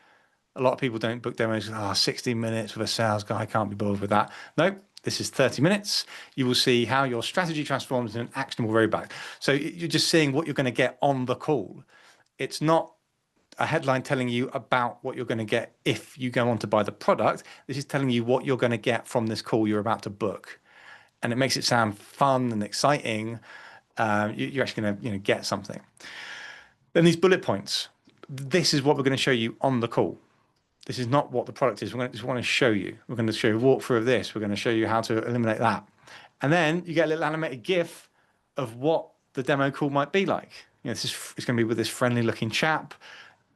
A: A lot of people don't book demos. 60 minutes with a sales guy, I can't be bothered with that. Nope, this is 30 minutes. You will see how your strategy transforms into an actionable roadmap. So you're just seeing what you're going to get on the call. It's not a headline telling you about what you're going to get if you go on to buy the product. This is telling you what you're going to get from this call you're about to book. And it makes it sound fun and exciting. You're actually going to get something. Then these bullet points. This is what we're going to show you on the call. This is not what the product is. We just want to show you. We're going to show you a walkthrough of this. We're going to show you how to eliminate that. And then you get a little animated GIF of what the demo call might be like. It's going to be with this friendly looking chap.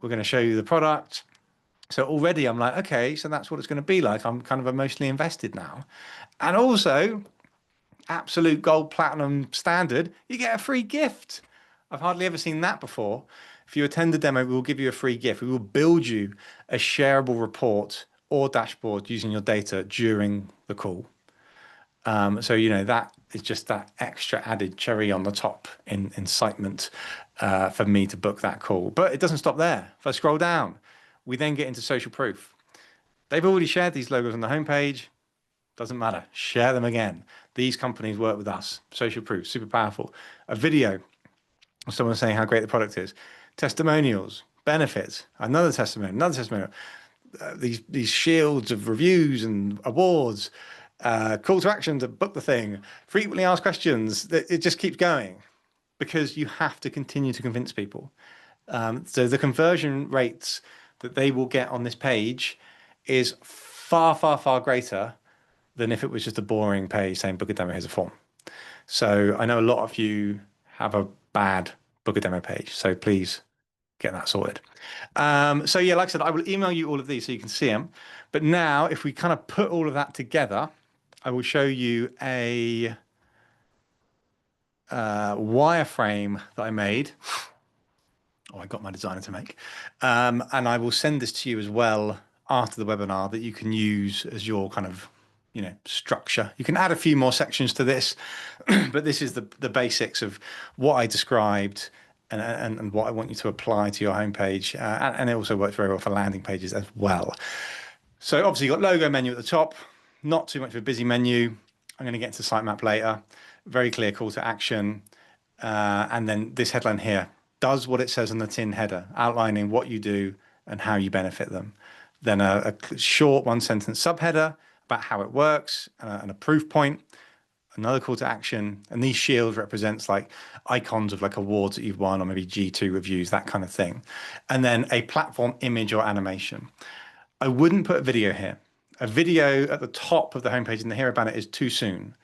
A: We're going to show you the product. So already I'm like, okay, so that's what it's going to be like. I'm kind of emotionally invested now. And also, absolute gold platinum standard, you get a free gift. I've hardly ever seen that before. If you attend the demo, we will give you a free gift. We will build you a shareable report or dashboard using your data during the call. So, that is just that extra added cherry on the top in incitement for me to book that call. But it doesn't stop there. If I scroll down, we then get into social proof. They've already shared these logos on the homepage. doesn't matter. Share them again. These companies work with us. Social proof, super powerful. A video of someone saying how great the product is. Testimonials, benefits, another testimonial, another testimonial. These shields of reviews and awards, call to action to book the thing, frequently asked questions. It just keeps going because you have to continue to convince people. So the conversion rates that they will get on this page is far, far, far greater than if it was just a boring page saying book a demo, here's a form. So I know a lot of you have a bad book a demo page. So please get that sorted. So yeah, like I said, I will email you all of these so you can see them. But now if we kind of put all of that together, I will show you a wireframe that I made. Oh, I got my designer to make. And I will send this to you as well after the webinar that you can use as your kind of, structure. You can add a few more sections to this, but this is the basics of what I described and what I want you to apply to your homepage. And it also works very well for landing pages as well. So obviously you've got logo menu at the top, not too much of a busy menu. I'm going to get into sitemap later. Very clear call to action. And then this headline here does what it says on the tin header, outlining what you do and how you benefit them. Then a short one-sentence subheader about how it works and a proof point, another call to action. And these shields represents like icons of like awards that you've won or maybe G2 reviews, that kind of thing. And then a platform image or animation. I wouldn't put a video here. A video at the top of the homepage in the hero banner is too soon.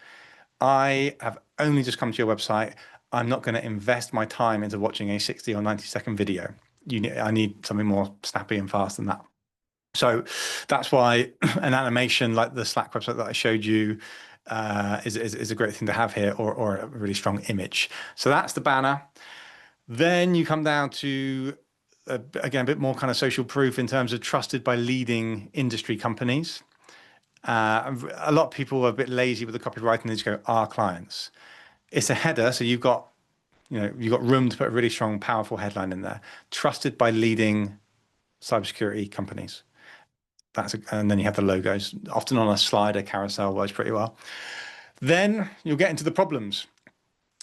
A: I have only just come to your website. I'm not going to invest my time into watching a 60 or 90-second video. I need something more snappy and fast than that. So that's why an animation like the Slack website that I showed you is a great thing to have here, or a really strong image. So that's the banner. Then you come down to, again, a bit more kind of social proof in terms of trusted by leading industry companies. A lot of people are a bit lazy with the copywriting. They just go, our clients. It's a header, so you've got room to put a really strong, powerful headline in there. Trusted by leading cybersecurity companies. And then you have the logos, often on a slider carousel, works pretty well. Then you'll get into the problems.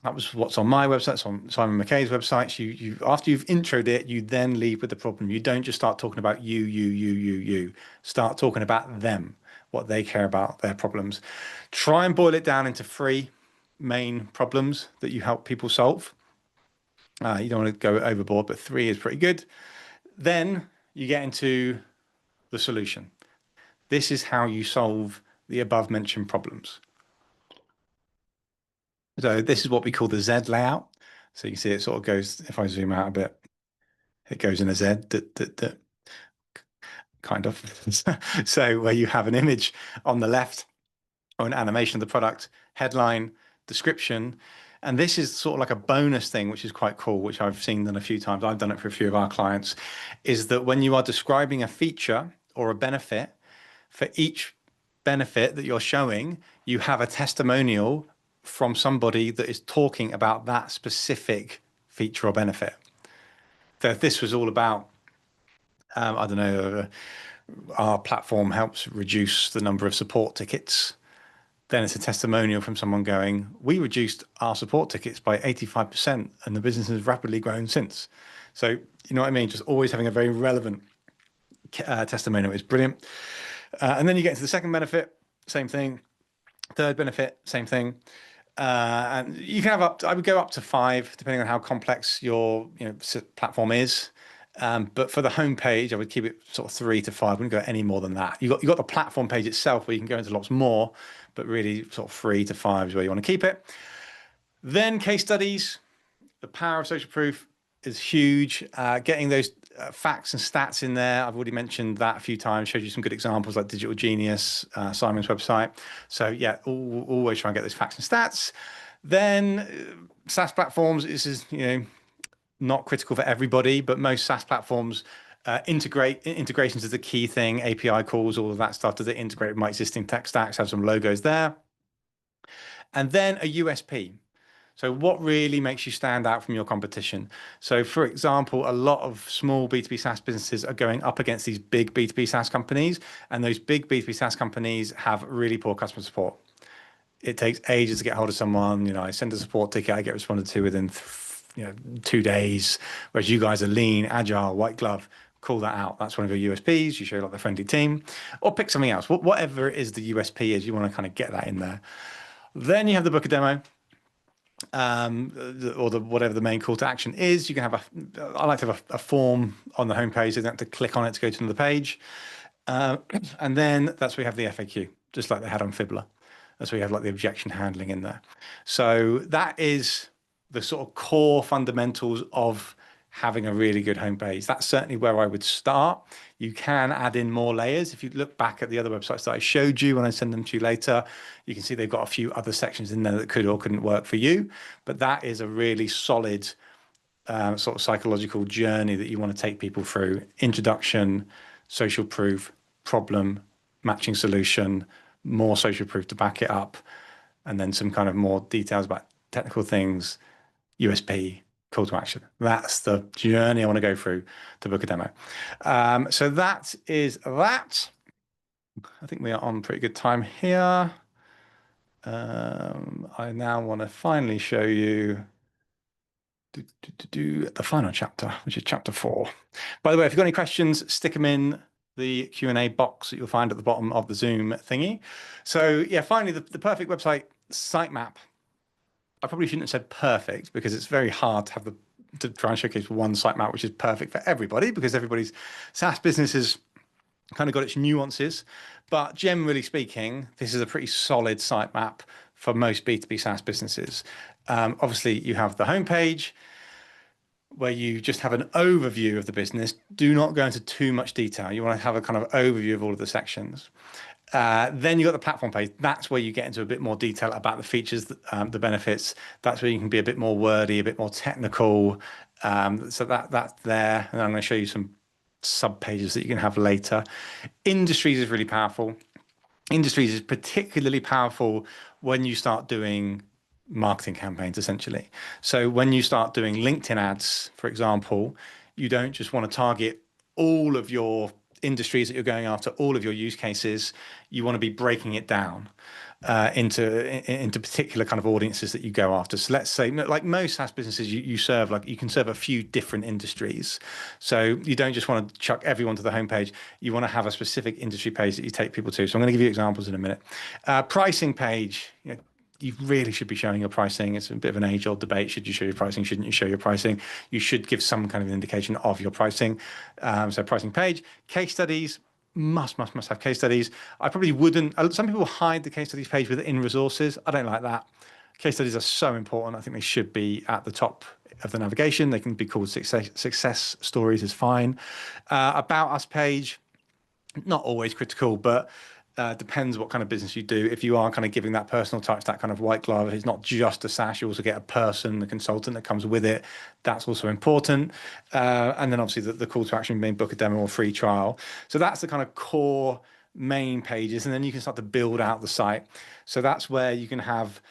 A: That was what's on my website, it's on Simon McCabe's website. You after you've introed it, you then lead with the problem. You don't just start talking about you. Start talking about them, what they care about, their problems. Try and boil it down into 3 main problems that you help people solve. You don't want to go overboard, but 3 is pretty good. Then you get into the solution. This is how you solve the above mentioned problems. So this is what we call the Z layout. So you can see it sort of goes, if I zoom out a bit, it goes in a Z, kind of. So where you have an image on the left or an animation of the product, headline, description. And this is sort of like a bonus thing, which is quite cool, which I've seen done a few times. I've done it for a few of our clients, is that when you are describing a feature or a benefit, for each benefit that you're showing, you have a testimonial from somebody that is talking about that specific feature or benefit. So if this was all about, I don't know, our platform helps reduce the number of support tickets, then it's a testimonial from someone going, we reduced our support tickets by 85% and the business has rapidly grown since. So, you know what I mean? Just always having a very relevant testimonial is brilliant. And then you get into the second benefit, same thing. Third benefit, same thing. And you can have I would go up to 5, depending on how complex your platform is. But for the home page, I would keep it sort of 3 to 5. I wouldn't go any more than that. You got the platform page itself where you can go into lots more, but really sort of 3 to 5 is where you want to keep it. Then case studies. The power of social proof is huge. Getting those facts and stats in there. I've already mentioned that a few times, showed you some good examples like Digital Genius, Simon's website. So yeah, always try and get those facts and stats. Then SaaS platforms, this is, not critical for everybody, but most SaaS platforms integrations is the key thing. API calls, all of that stuff. Does it integrate with my existing tech stacks? Have some logos there. And then a USP. So what really makes you stand out from your competition? So for example, a lot of small B2B SaaS businesses are going up against these big B2B SaaS companies, and those big B2B SaaS companies have really poor customer support. It takes ages to get hold of someone. You know, I send a support ticket, I get responded to within 2 days, whereas you guys are lean, agile, white glove. Call that out. That's one of your USPs. You show like the friendly team, or pick something else. Whatever it is the USP is, you want to kind of get that in there. Then you have the book a demo, or whatever the main call to action is. You can have I like to have a form on the homepage. So you don't have to click on it to go to another page. And then that's where you have the FAQ, just like they had on Fibbler. That's where you have like the objection handling in there. So that is the sort of core fundamentals of having a really good homepage. That's certainly where I would start. You can add in more layers. If you look back at the other websites that I showed you when I send them to you later, you can see they've got a few other sections in there that could or couldn't work for you. But that is a really solid sort of psychological journey that you want to take people through. Introduction, social proof, problem, matching solution, more social proof to back it up, and then some kind of more details about technical things, USP, call to action. That's the journey I want to go through to book a demo. So that is that. I think we are on pretty good time here. I now want to finally show you the final chapter, which is chapter 4. By the way, if you've got any questions, stick them in the Q&A box that you'll find at the bottom of the Zoom thingy. So yeah, finally, the perfect website sitemap. I probably shouldn't have said perfect, because it's very hard to have to try and showcase one sitemap which is perfect for everybody, because everybody's SaaS business has kind of got its nuances. But generally speaking, this is a pretty solid sitemap for most B2B SaaS businesses. Obviously, you have the homepage where you just have an overview of the business. Do not go into too much detail. You want to have a kind of overview of all of the sections. Then you've got the platform page. That's where you get into a bit more detail about the features, the benefits. That's where you can be a bit more wordy, a bit more technical. So that's there. And I'm going to show you some sub pages that you can have later. Industries is really powerful. Industries is particularly powerful when you start doing marketing campaigns, essentially. So when you start doing LinkedIn ads, for example, you don't just want to target all of your industries that you're going after, all of your use cases. You want to be breaking it down into particular kind of audiences that you go after. So let's say, like most SaaS businesses, you serve, like you can serve a few different industries. So you don't just want to chuck everyone to the homepage. You want to have a specific industry page that you take people to. So I'm going to give you examples in a minute. Pricing page, you really should be showing your pricing. It's a bit of an age-old debate. Should you show your pricing? Shouldn't you show your pricing? You should give some kind of indication of your pricing. So pricing page, case studies, must have case studies. I probably wouldn't. Some people hide the case studies page within resources. I don't like that. Case studies are so important. I think they should be at the top of the navigation. They can be called success stories is fine. About us page, not always critical, but depends what kind of business you do. If you are kind of giving that personal touch, that kind of white glove, it's not just a SaaS, you also get a person, the consultant that comes with it. That's also important. And then obviously the call to action being book a demo or free trial. So that's the kind of core main pages. And then you can start to build out the site. So that's where you can have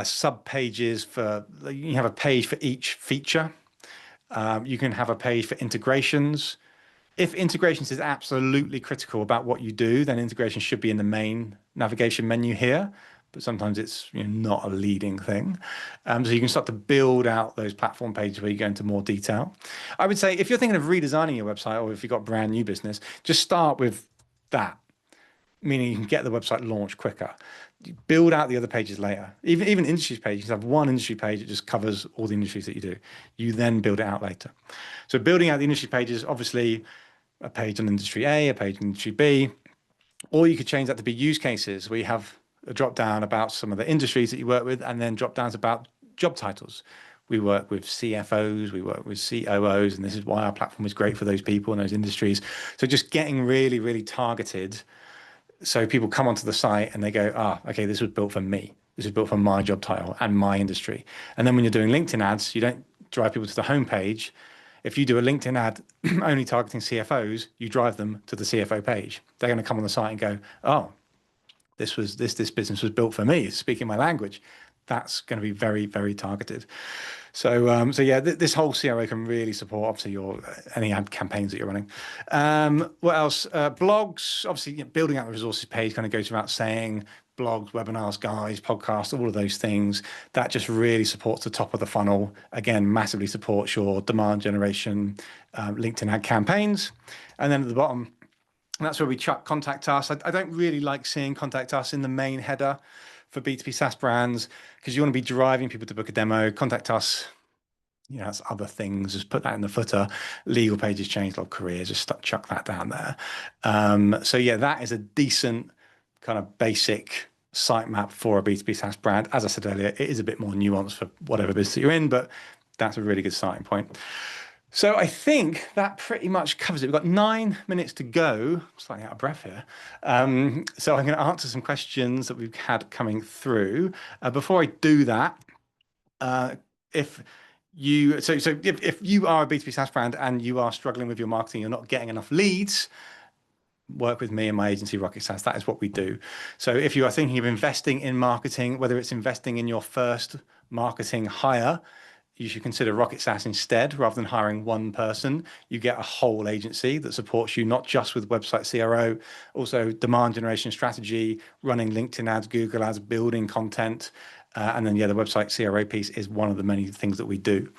A: sub pages you have a page for each feature. You can have a page for integrations. If integrations is absolutely critical about what you do, then integration should be in the main navigation menu here, but sometimes it's not a leading thing. So you can start to build out those platform pages where you go into more detail. I would say if you're thinking of redesigning your website, or if you've got brand new business, just start with that, meaning you can get the website launched quicker. You build out the other pages later. Even industries page, you can have one industry page that just covers all the industries that you do. You then build it out later. So building out the industry pages, obviously a page on industry A, a page on industry B, or you could change that to be use cases where you have a drop down about some of the industries that you work with, and then drop downs about job titles. We work with CFOs, we work with COOs, and this is why our platform is great for those people in those industries. So just getting really, really targeted. So people come onto the site and they go, okay, this was built for me. This is built for my job title and my industry. And then when you're doing LinkedIn ads, you don't drive people to the homepage. If you do a LinkedIn ad only targeting CFOs, you drive them to the CFO page. They're going to come on the site and go, this business was built for me, it's speaking my language. that's going to be very, very targeted. So, yeah, this whole CRO can really support obviously any ad campaigns that you're running. What else? Blogs, obviously, building out the resources page kind of goes without saying. Blogs, webinars, guides, podcasts, all of those things. That just really supports the top of the funnel. Again, massively supports your demand generation, LinkedIn ad campaigns. And then at the bottom, that's where we chuck contact us. I don't really like seeing contact us in the main header for B2B SaaS brands, because you want to be driving people to book a demo. Contact us, that's other things. Just put that in the footer. Legal pages changed, log careers, just chuck that down there. So yeah, that is a decent kind of basic sitemap for a B2B SaaS brand. As I said earlier, it is a bit more nuanced for whatever business you're in, but that's a really good starting point. So I think that pretty much covers it. We've got 9 minutes to go. I'm slightly out of breath here. So I'm going to answer some questions that we've had coming through. Before I do that, if you are a B2B SaaS brand and you are struggling with your marketing, you're not getting enough leads, work with me and my agency, Rocket SaaS. That is what we do. So if you are thinking of investing in marketing, whether it's investing in your first marketing hire, you should consider Rocket SaaS instead. Rather than hiring one person, you get a whole agency that supports you, not just with website CRO, also demand generation strategy, running LinkedIn ads, Google ads, building content. And then, yeah, the website CRO piece is one of the many things that we do.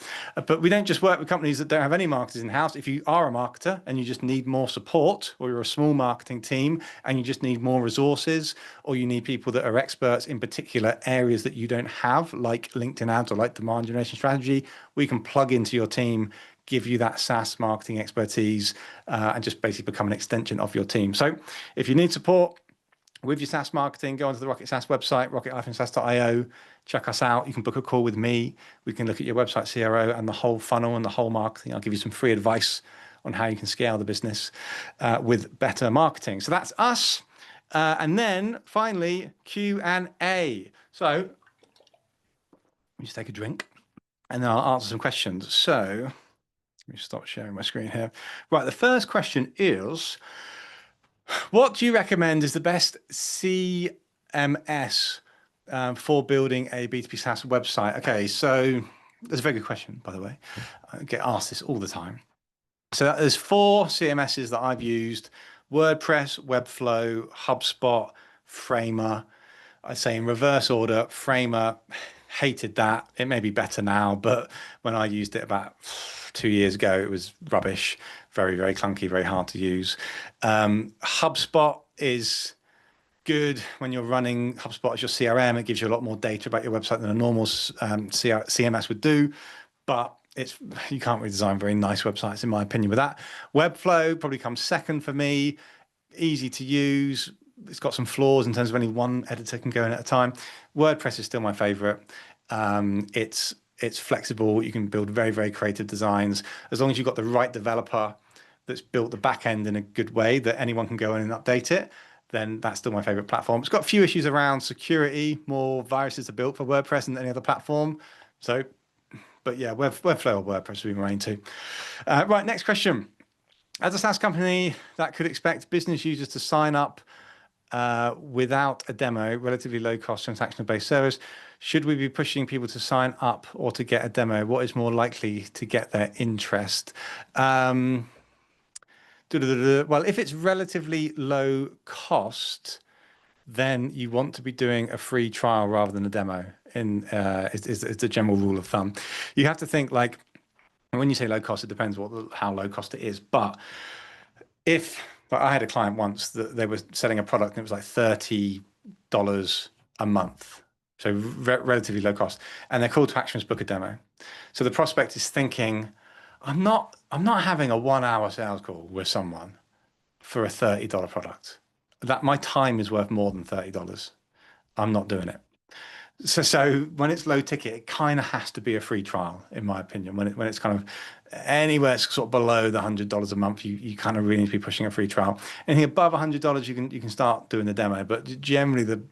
A: But we don't just work with companies that don't have any marketers in-house. If you are a marketer and you just need more support, or you're a small marketing team and you just need more resources, or you need people that are experts in particular areas that you don't have, like LinkedIn ads or like demand generation strategy, we can plug into your team, give you that SaaS marketing expertise, and just basically become an extension of your team. So if you need support with your SaaS marketing, go onto the Rocket SaaS website, rocket-saas.io, check us out. You can book a call with me. We can look at your website CRO and the whole funnel and the whole marketing. I'll give you some free advice on how you can scale the business with better marketing. So that's us. And then finally, Q&A. So let me just take a drink and then I'll answer some questions. So let me stop sharing my screen here. Right, the first question is, what do you recommend is the best CMS for building a B2B SaaS website? Okay, so that's a very good question, by the way. I get asked this all the time. So there's 4 CMSs that I've used: WordPress, Webflow, HubSpot, Framer. I'd say in reverse order. Framer, hated that. It may be better now, but when I used it about 2 years ago, it was rubbish. Very, very clunky, very hard to use. HubSpot is good when you're running HubSpot as your CRM. It gives you a lot more data about your website than a normal CMS would do, but you can't really design very nice websites, in my opinion, with that. Webflow probably comes second for me. Easy to use. It's got some flaws in terms of only one editor can go in at a time. WordPress is still my favorite. It's flexible. You can build very, very creative designs. As long as you've got the right developer that's built the back end in a good way that anyone can go in and update it, then that's still my favorite platform. It's got a few issues around security. More viruses are built for WordPress than any other platform. So, but yeah, Webflow or WordPress would be my main two. Right, next question. As a SaaS company that could expect business users to sign up without a demo, relatively low cost transactional based service, should we be pushing people to sign up or to get a demo? What is more likely to get their interest? Well, if it's relatively low cost, then you want to be doing a free trial rather than a demo. Is the general rule of thumb. You have to think, like, when you say low cost, it depends how low cost it is. But I had a client once that they were selling a product and it was like $30 a month. So relatively low cost. And their call to action was book a demo. So the prospect is thinking, I'm not having a 1-hour sales call with someone for a $30 product. That my time is worth more than $30. I'm not doing it. So when it's low ticket, it kind of has to be a free trial, in my opinion. When it's kind of anywhere it's sort of below the $100 a month, you kind of really need to be pushing a free trial. Anything above $100, you can start doing the demo. But generally, the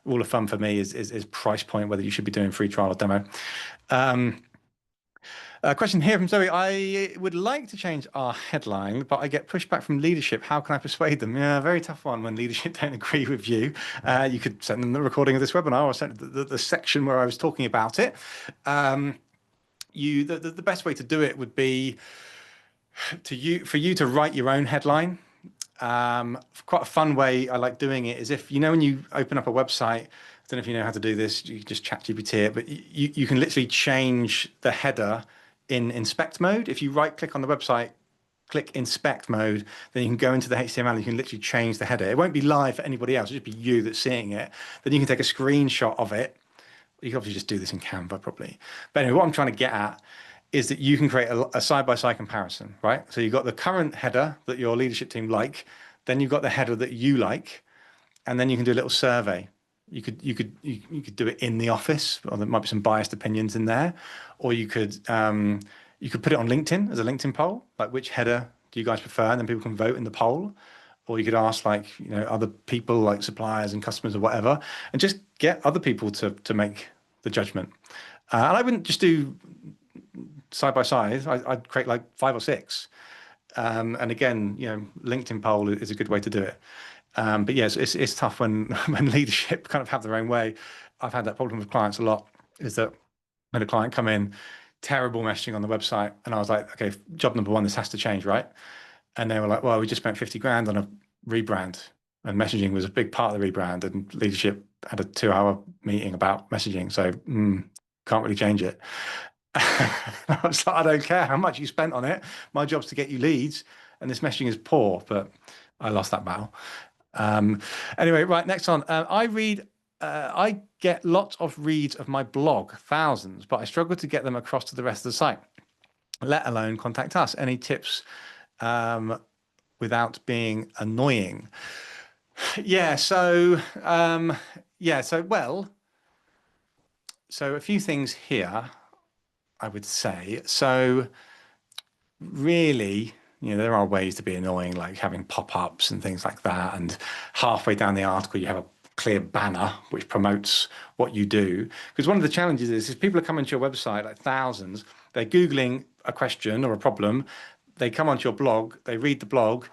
A: rule of thumb for me is price point, whether you should be doing free trial or demo. Question here from Zoe. I would like to change our headline, but I get pushback from leadership. How can I persuade them? Yeah, very tough one when leadership don't agree with you. You could send them the recording of this webinar or send the section where I was talking about it. The best way to do it would be for you to write your own headline. Quite a fun way I like doing it is if, when you open up a website, I don't know if you know how to do this, you just chat GPT it, but you can literally change the header in inspect mode. If you right click on the website, click inspect mode, then you can go into the HTML and you can literally change the header. It won't be live for anybody else, it'll just be you that's seeing it. Then you can take a screenshot of it. You can obviously just do this in Canva probably. But anyway, what I'm trying to get at is that you can create a side-by-side comparison, right? So you've got the current header that your leadership team like, then you've got the header that you like, and then you can do a little survey. You could do it in the office, or there might be some biased opinions in there, or you could put it on LinkedIn as a LinkedIn poll, like which header do you guys prefer, and then people can vote in the poll. Or you could ask other people like suppliers and customers or whatever, and just get other people to make the judgment. And I wouldn't just do side by side. I'd create like 5 or 6. And again, LinkedIn poll is a good way to do it. But yes, it's tough when leadership kind of have their own way. I've had that problem with clients a lot, is that when a client come in, terrible messaging on the website, and I was like, okay, job number 1, this has to change, right? And they were like, well, we just spent 50 grand on a rebrand, and messaging was a big part of the rebrand, and leadership had a 2-hour meeting about messaging, so can't really change it. I was like, I don't care how much you spent on it. My job's to get you leads, and this messaging is poor, but I lost that battle. Anyway, right, next on. I get lots of reads of my blog, thousands, but I struggle to get them across to the rest of the site, let alone contact us. Any tips without being annoying? So a few things here, I would say. So really, there are ways to be annoying, like having pop-ups and things like that. And halfway down the article, you have a clear banner which promotes what you do. Because one of the challenges is people are coming to your website, like thousands, they're Googling a question or a problem, they come onto your blog, they read the blog,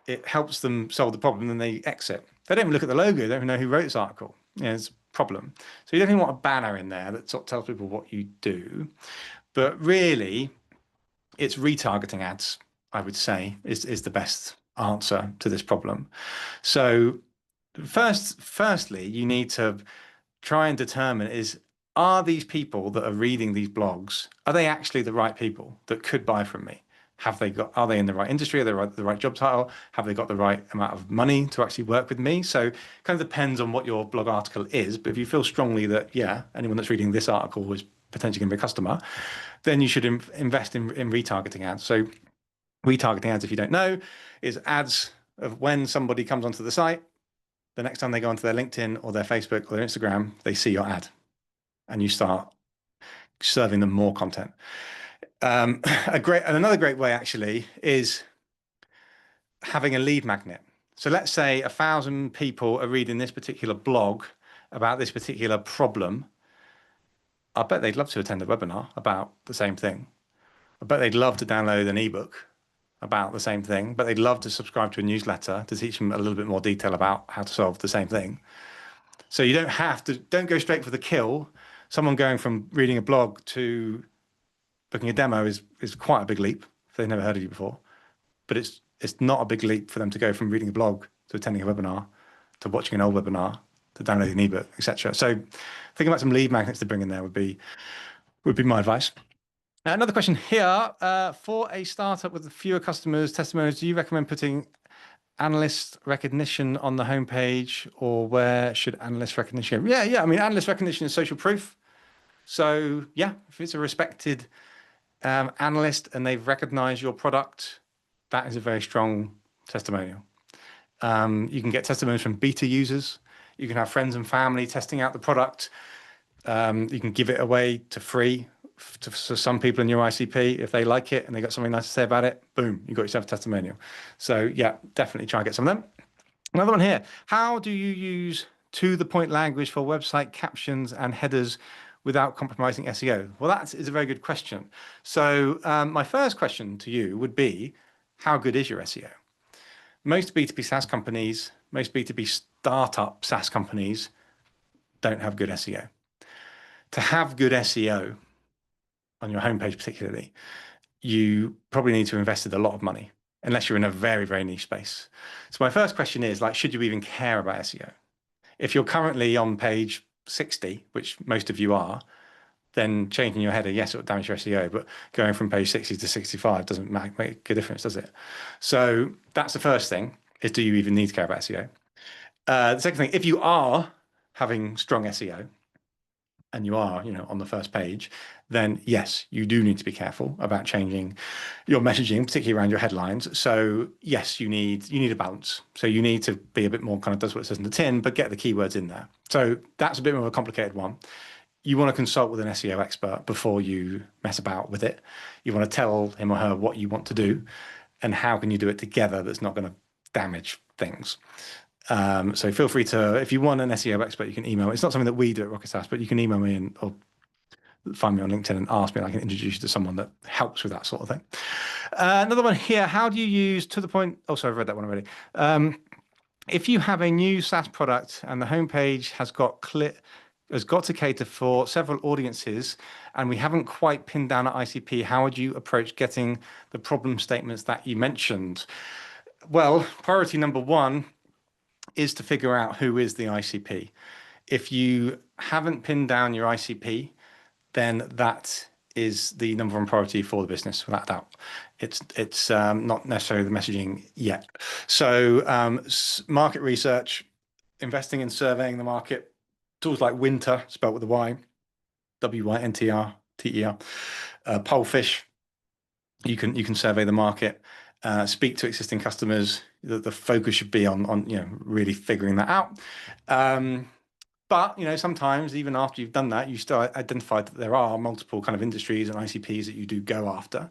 A: it helps them solve the problem, and they exit. They don't even look at the logo, they don't even know who wrote this article. It's a problem. So you definitely want a banner in there that sort of tells people what you do. But really, it's retargeting ads, I would say, is the best answer to this problem. So firstly, you need to try and determine are these people that are reading these blogs, are they actually the right people that could buy from me? Are they in the right industry? Are they the right job title? Have they got the right amount of money to actually work with me? So it kind of depends on what your blog article is. But if you feel strongly that, anyone that's reading this article is potentially going to be a customer, then you should invest in retargeting ads. So retargeting ads, if you don't know, is ads of when somebody comes onto the site, the next time they go onto their LinkedIn or their Facebook or their Instagram, they see your ad, and you start serving them more content. Another great way actually is having a lead magnet. So let's say 1,000 people are reading this particular blog about this particular problem. I bet they'd love to attend a webinar about the same thing. I bet they'd love to download an ebook about the same thing, but they'd love to subscribe to a newsletter to teach them a little bit more detail about how to solve the same thing. So you don't go straight for the kill. Someone going from reading a blog to booking a demo is quite a big leap if they've never heard of you before. But it's not a big leap for them to go from reading a blog to attending a webinar to watching an old webinar to downloading an ebook, etc. So thinking about some lead magnets to bring in there would be my advice. Another question here, for a startup with fewer customers, testimonials, do you recommend putting analyst recognition on the homepage, or where should analyst recognition go? Yeah. I mean, analyst recognition is social proof. So if it's a respected analyst and they've recognized your product, that is a very strong testimonial. You can get testimonials from beta users. You can have friends and family testing out the product. You can give it away to free to some people in your ICP. If they like it and they got something nice to say about it, boom, you got yourself a testimonial. So definitely try and get some of them. Another one here. How do you use to the point language for website captions and headers without compromising SEO? Well, that is a very good question. So my first question to you would be, how good is your SEO? Most B2B SaaS companies, most B2B startup SaaS companies don't have good SEO. To have good SEO on your homepage particularly, you probably need to invest a lot of money, unless you're in a very, very niche space. So my first question is, like, should you even care about SEO? If you're currently on page 60, which most of you are, then changing your header, yes, it will damage your SEO, but going from page 60 to 65 doesn't make a difference, does it? So that's the first thing, is do you even need to care about SEO? The second thing, if you are having strong SEO, and you are, on the first page, then yes, you do need to be careful about changing your messaging, particularly around your headlines. So yes, you need a balance. So you need to be a bit more kind of does what it says in the tin, but get the keywords in there. So that's a bit more of a complicated one. You want to consult with an SEO expert before you mess about with it. You want to tell him or her what you want to do and how can you do it together that's not going to damage things. So feel free to, if you want an SEO expert, you can email me. It's not something that we do at Rocket SaaS, but you can email me or find me on LinkedIn and ask me, and I can introduce you to someone that helps with that sort of thing. Another one here, how do you use to the point? Oh, sorry, I've read that one already. If you have a new SaaS product and the homepage has got to cater for several audiences and we haven't quite pinned down an ICP, how would you approach getting the problem statements that you mentioned? Well, priority number one is to figure out who is the ICP. If you haven't pinned down your ICP, then that is the number one priority for the business, without doubt. It's not necessarily the messaging yet. So market research, investing in surveying the market, tools like Winter, spelled with a Y, WYNTR, Pollfish. You can survey the market, speak to existing customers. The focus should be on really figuring that out. But sometimes even after you've done that, you still identify that there are multiple kind of industries and ICPs that you do go after,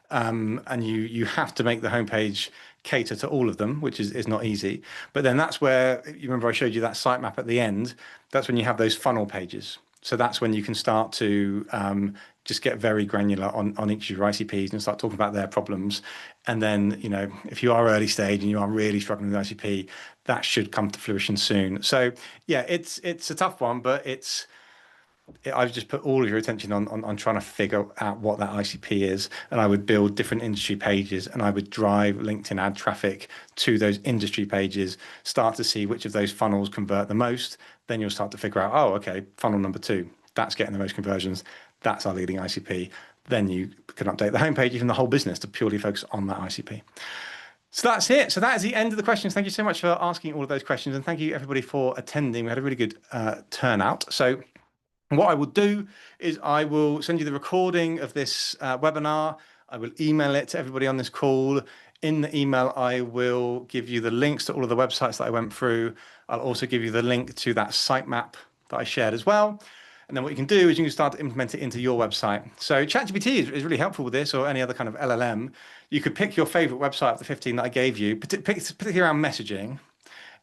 A: and you have to make the homepage cater to all of them, which is not easy. But then that's where, you remember I showed you that sitemap at the end. That's when you have those funnel pages. So that's when you can start to just get very granular on each of your ICPs and start talking about their problems. And then, if you are early stage and you are really struggling with ICP, that should come to fruition soon. So yeah, it's a tough one, but I've just put all of your attention on trying to figure out what that ICP is. And I would build different industry pages and I would drive LinkedIn ad traffic to those industry pages, start to see which of those funnels convert the most. Then you'll start to figure out, oh, okay, funnel number 2, that's getting the most conversions. That's our leading ICP. Then you can update the homepage, even the whole business, to purely focus on that ICP. So that's it. So that is the end of the questions. Thank you so much for asking all of those questions. And thank you everybody for attending. We had a really good turnout. So what I will do is I will send you the recording of this webinar. I will email it to everybody on this call. In the email, I will give you the links to all of the websites that I went through. I'll also give you the link to that sitemap that I shared as well. And then what you can do is you can start to implement it into your website. So ChatGPT is really helpful with this, or any other kind of LLM. You could pick your favorite website of the 15 that I gave you, particularly around messaging,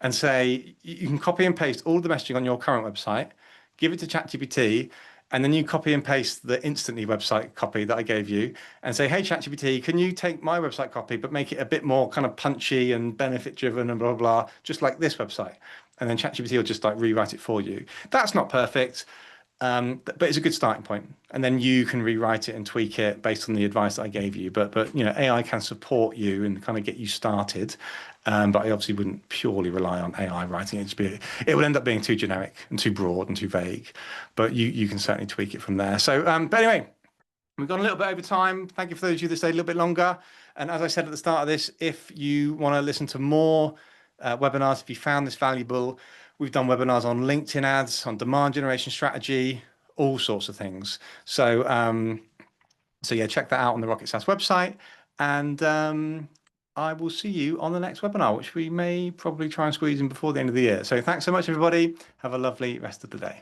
A: and say, you can copy and paste all the messaging on your current website, give it to ChatGPT, and then you copy and paste the Instantly website copy that I gave you and say, hey, ChatGPT, can you take my website copy, but make it a bit more kind of punchy and benefit driven and blah, blah, blah, just like this website. And then ChatGPT will just like rewrite it for you. That's not perfect, but it's a good starting point. And then you can rewrite it and tweak it based on the advice that I gave you. But AI can support you and kind of get you started. But I obviously wouldn't purely rely on AI writing it. It would end up being too generic and too broad and too vague. But you can certainly tweak it from there. So, but anyway, we've gone a little bit over time. Thank you for those of you that stayed a little bit longer. And as I said at the start of this, if you want to listen to more webinars, if you found this valuable, we've done webinars on LinkedIn ads, on demand generation strategy, all sorts of things. So, so yeah, check that out on the Rocket SaaS website. And I will see you on the next webinar, which we may probably try and squeeze in before the end of the year. So thanks so much, everybody. Have a lovely rest of the day.